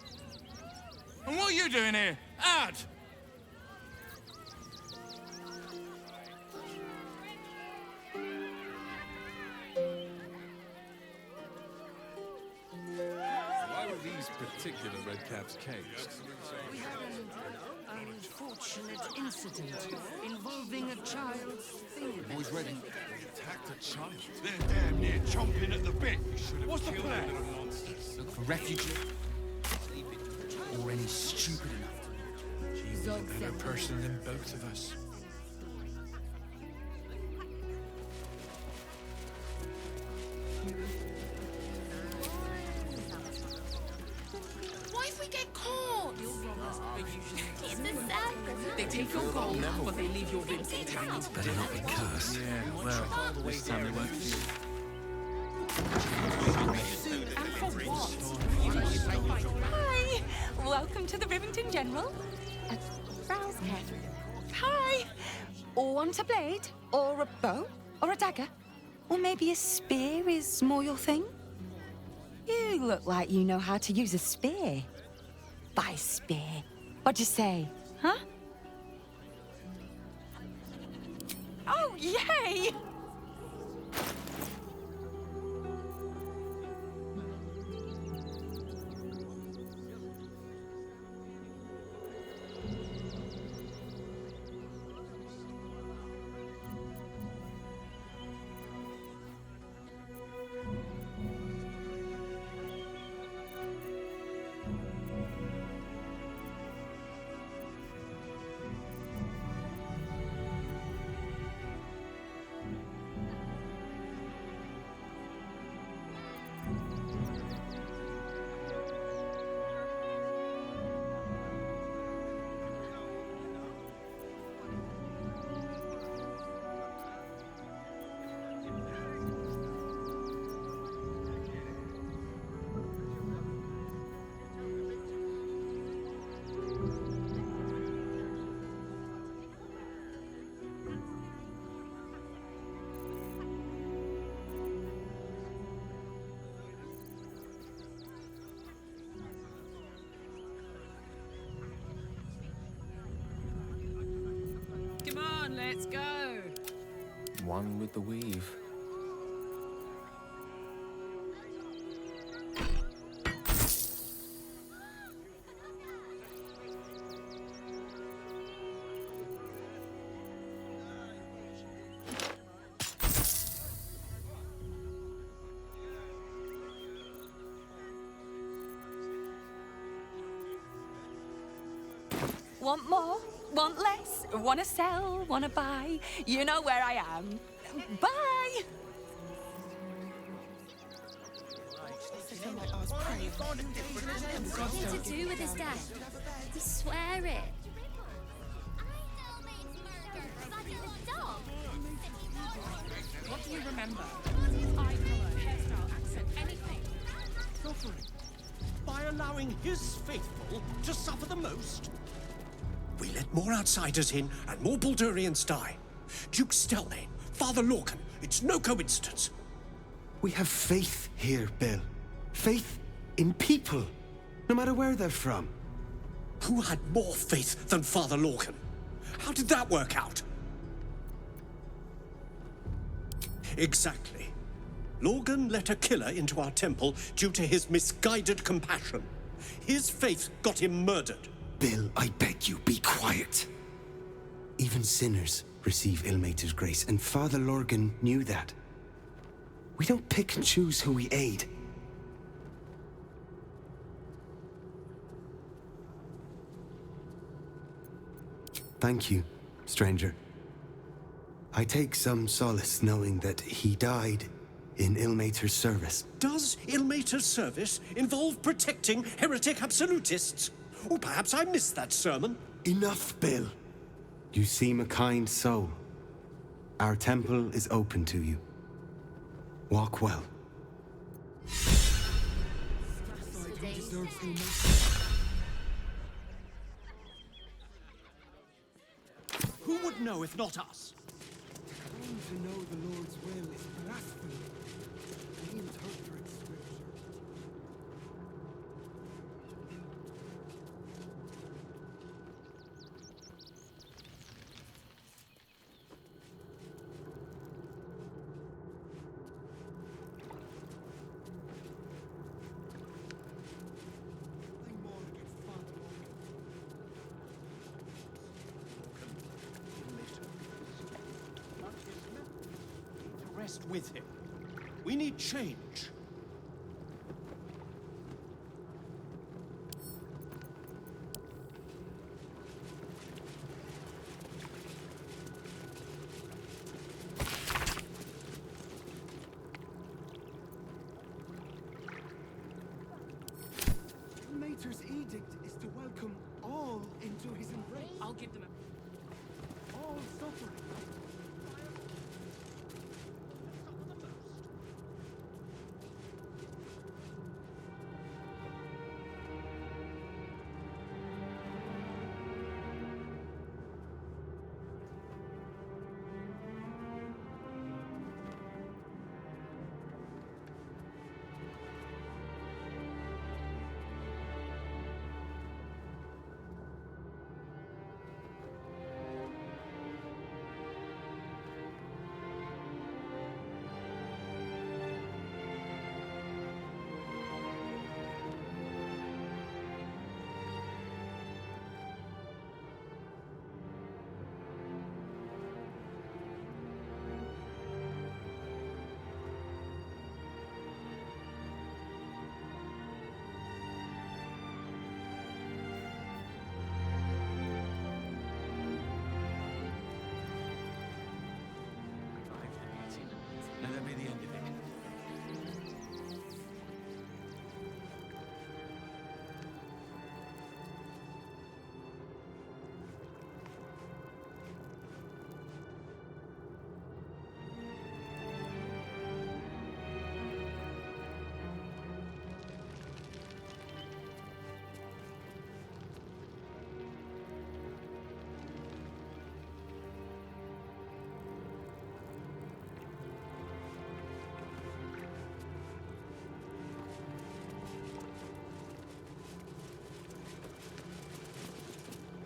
And what are you doing here? Ad! Why were these particular redcap's case. We had an unfortunate incident involving a child's finger. Boys ready? We attacked a child. They're damn near chomping at the bit. What's the plan? Look for refuge. Or any stupid enough. She was a better person than both of us. What if we get caught? It's the circus. They take your gold, but they leave your ribs intact. Better not be cursed. Yeah, well, this time they won't feel. And for what? Hi! Welcome to the Rivington General. Browse carefully. Hi! Want a blade? Or a bow? Or a dagger? Or maybe a spear is more your thing? You look like you know how to use a spear. By spear. What'd you say? Huh? Oh, yay! Come on, let's go. One with the weave. Want more? Want less? Wanna sell? Wanna buy? You know where I am. Bye! Nothing to do with his death. We swear it. What do you remember? Eye colour, hairstyle, accent, anything. Suffering. By allowing his faithful to suffer the most? We let more outsiders in and more Baldurians die. Duke Stelmane, Father Lorcan, it's no coincidence. We have faith here, Bill. Faith in people, no matter where they're from. Who had more faith than Father Lorcan? How did that work out? Exactly. Lorcan let a killer into our temple due to his misguided compassion. His faith got him murdered. Bill, I beg you, be quiet. Even sinners receive Ilmater's grace, and Father Lorcan knew that. We don't pick and choose who we aid. Thank you, stranger. I take some solace knowing that he died in Ilmater's service. Does Ilmater's service involve protecting heretic absolutists? Or perhaps I missed that sermon. Enough, Bill. You seem a kind soul. Our temple is open to you. Walk well. Who would know if not us? Claiming to know the Lord's will is blasphemy. We interpret Scripture. rest with him. We need change. Mater's edict is to welcome all into his embrace. I'll give them a... All suffering. Let that be the end of it.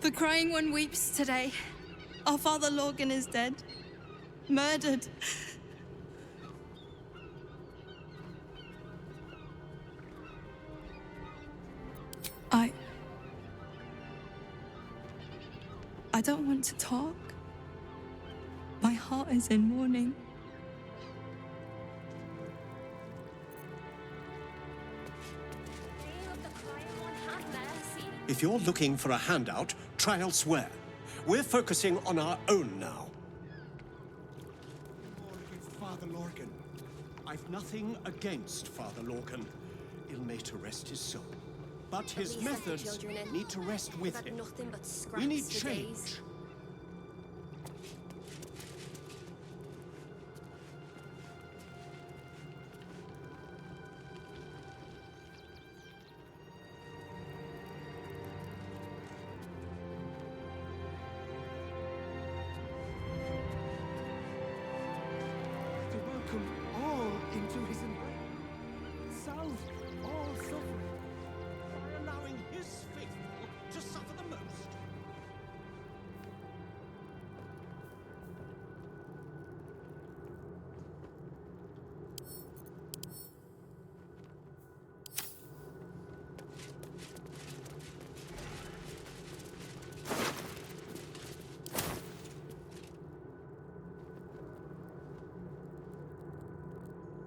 The Crying One weeps today. Our father Lorgan is dead. Murdered. I don't want to talk. My heart is in mourning. If you're looking for a handout, try elsewhere. We're focusing on our own now. With Father Lorgan. I've nothing against Father Lorgan. May to rest his soul. But his methods need to rest with him. We need change. To welcome all into his embrace. Salve all suffering. By allowing his faithful to suffer the most.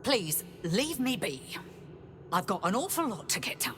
Please, leave me be. I've got an awful lot to get done.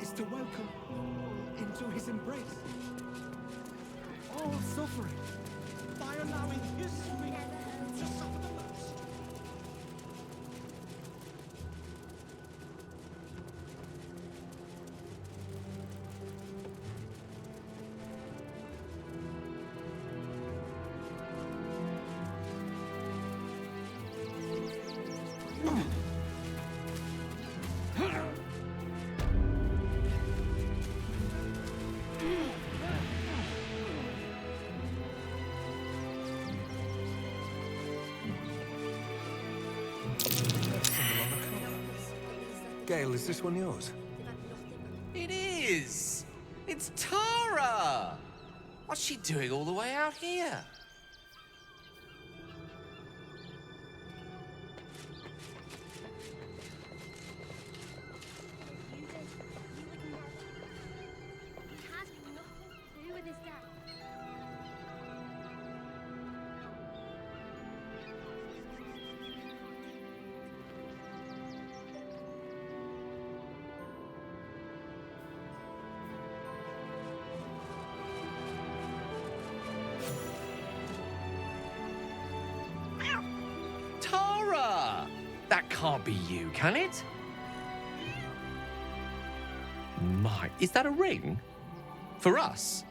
is to welcome into his embrace all suffering by allowing his faithful to suffer the most. Gale, is this one yours? It is! It's Tara! What's she doing all the way out here? Tara! That can't be you, can it? My, is that a ring? For us?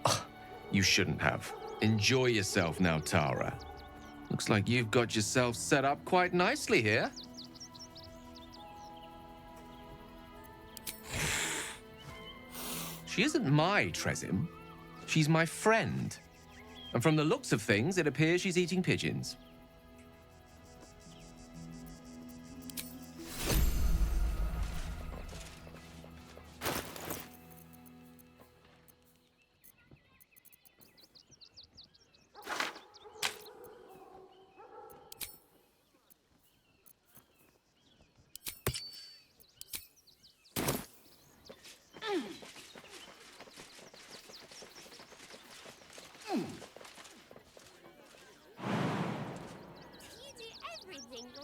Oh, you shouldn't have. Enjoy yourself now, Tara. Looks like you've got yourself set up quite nicely here. She isn't my Tresim. She's my friend. And from the looks of things, it appears she's eating pigeons.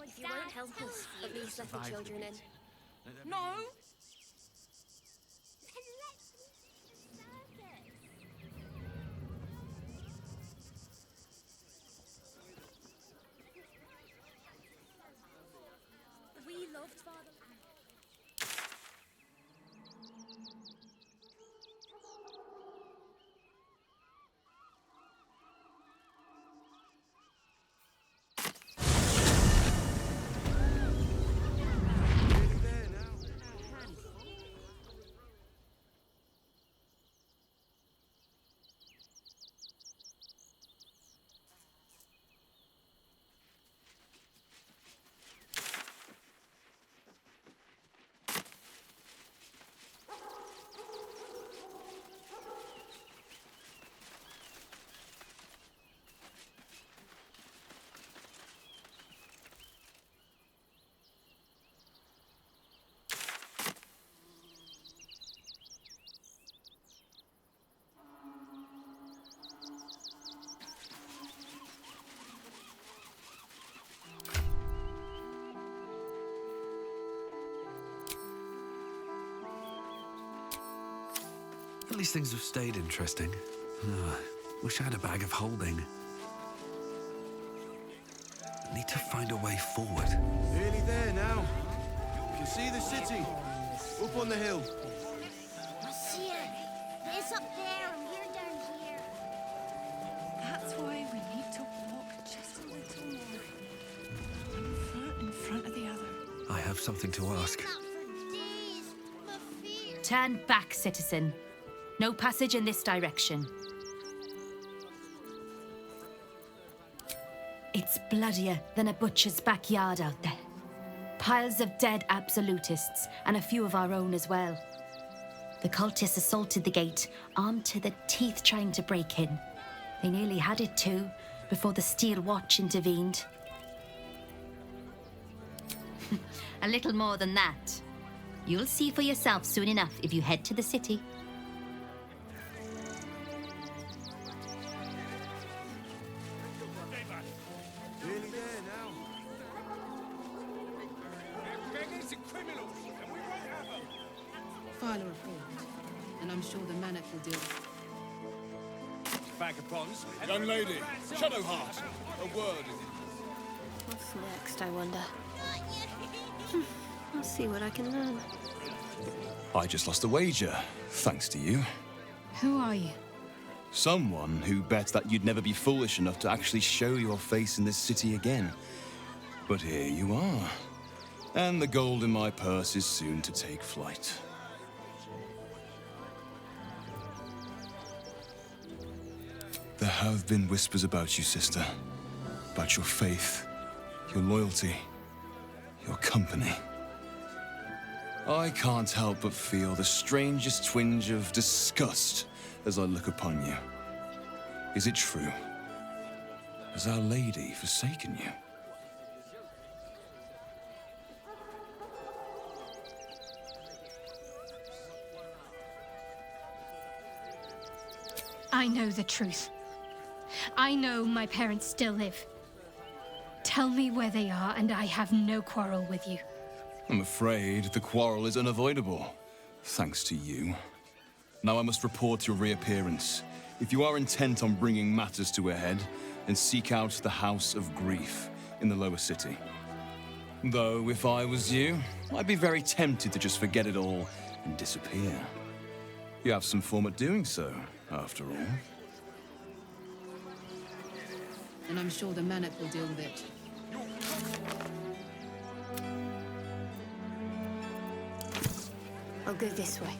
If you won't help us, at least let the children in. No! We loved Father. At least things have stayed interesting. Wish I had a bag of holding. I need to find a way forward. Nearly there now. You can see the city. Up on the hill. I see it. It's up there and we're down here. That's why we need to walk just a little more. One foot in front of the other. I have something to ask. Turn back, citizen. No passage in this direction. It's bloodier than a butcher's backyard out there. Piles of dead absolutists, and a few of our own as well. The cultists assaulted the gate, armed to the teeth trying to break in. They nearly had it too, before the Steel Watch intervened. A little more than that. You'll see for yourself soon enough if you head to the city. Nearly there now. They're beggars and criminals, and we won't have them. file a report, and I'm sure the Manic will deal. Vagabonds. Young lady, Shadowheart, a word. What's next, I wonder? I'll see what I can learn. I just lost a wager, thanks to you. Who are you? Someone who bet that you'd never be foolish enough to actually show your face in this city again. But here you are. And the gold in my purse is soon to take flight. There have been whispers about you, sister. About your faith, your loyalty, your company. I can't help but feel the strangest twinge of disgust as I look upon you. Is it true? Has Our Lady forsaken you? I know the truth. I know my parents still live. Tell me where they are, and I have no quarrel with you. I'm afraid the quarrel is unavoidable, thanks to you. Now I must report your reappearance. If you are intent on bringing matters to a head, then seek out the House of Grief in the lower city. Though, if I was you, I'd be very tempted to just forget it all and disappear. You have some form at doing so, after all. And I'm sure the Manic will deal with it. I'll go this way.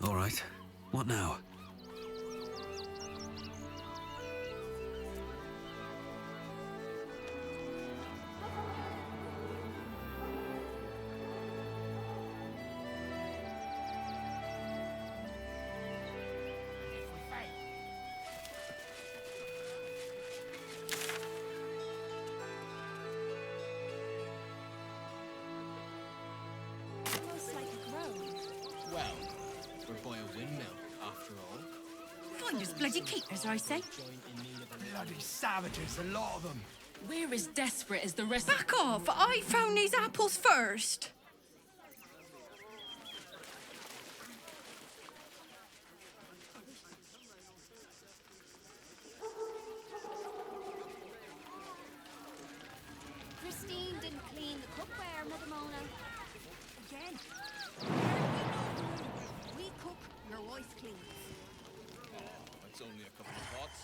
All right. What now? Almost like a grove. Well, we're by a windmill, after all. Find us bloody keepers, I say. Bloody savages, a lot of them. We're as desperate as the rest. Back off! I found these apples first. Christine didn't clean the cookware, Mother Mona. Again. We cook, your wife cleans. Oh, it's only a couple of pots.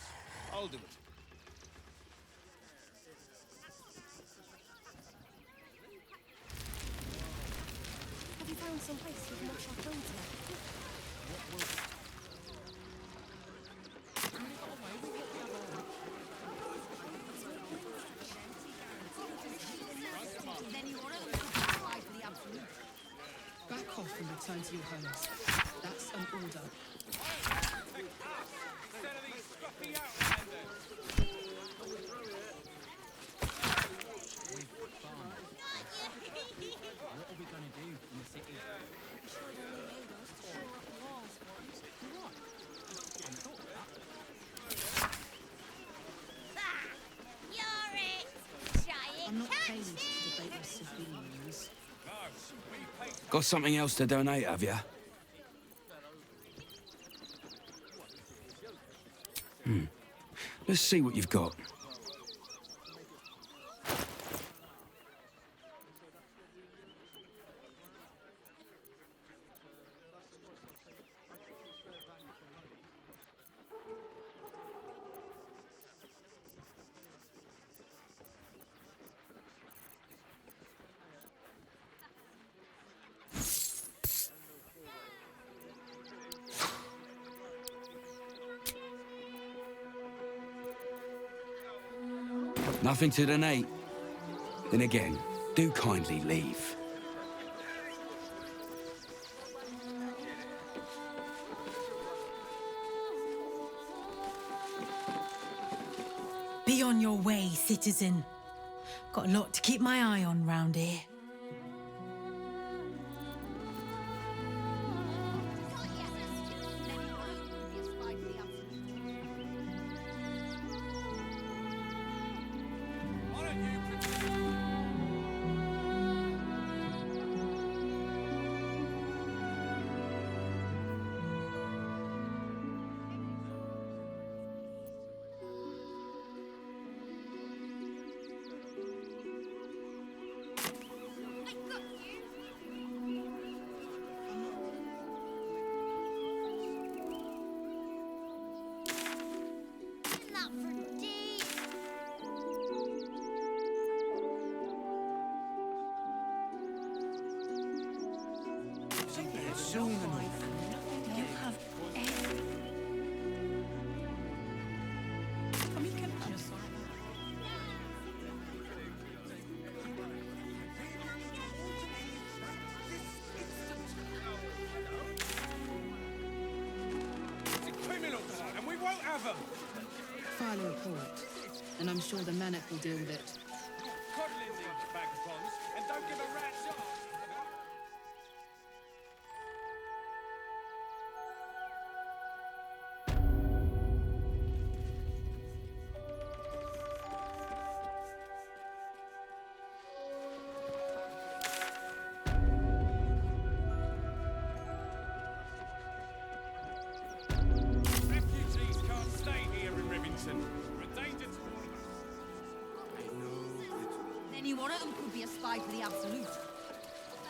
I'll do it. Have you found some place you can wash our clothes in? Back off and return to your homes. That's an order. What are we gonna do in the city? I'm not paid to debate with civilians. Got something else to donate, have you? Let's see what you've got. Nothing to donate. Then again, do kindly leave. Be on your way, citizen. Got a lot to keep my eye on round here. File a report, and I'm sure the Manic will deal with it. Coddling these vagabonds and don't give a rat's ass. Refugees can't stay here in Rivington. We're a danger to all of us. Any one of them could be a spy for the Absolute.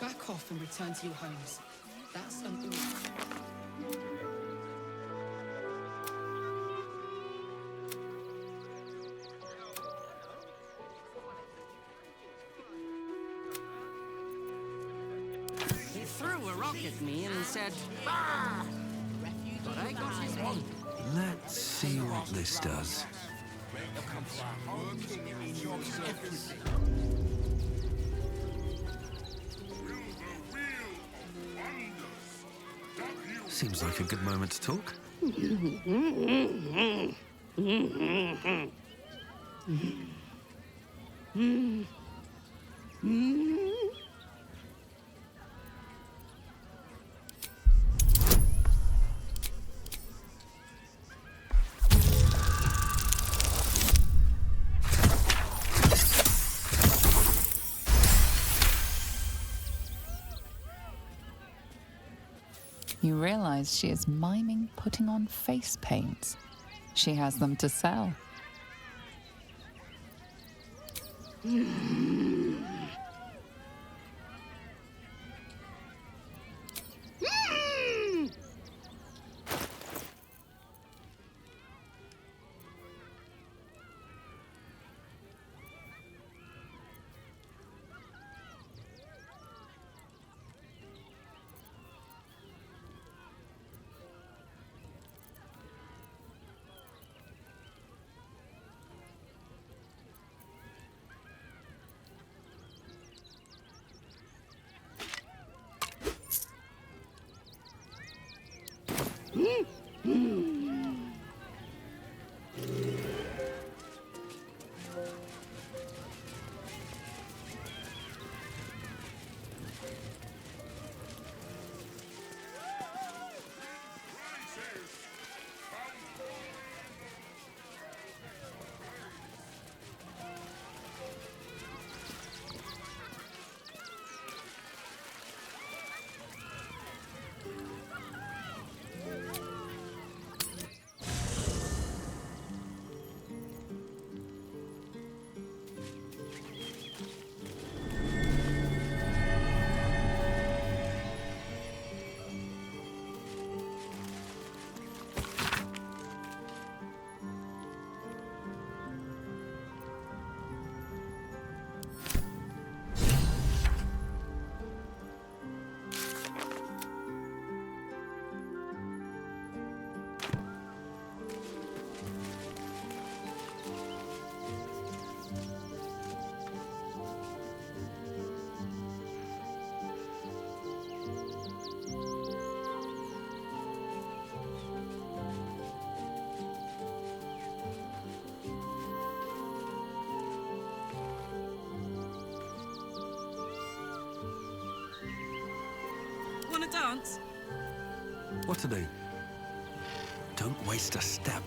Back off and return to your homes. That's an order. He threw a rock at me and said, "Bah!" But I got his one. Let's see what this does. Seems like a good moment to talk. You realize she is miming putting on face paints. She has them to sell. want to dance? What to do? Don't waste a step.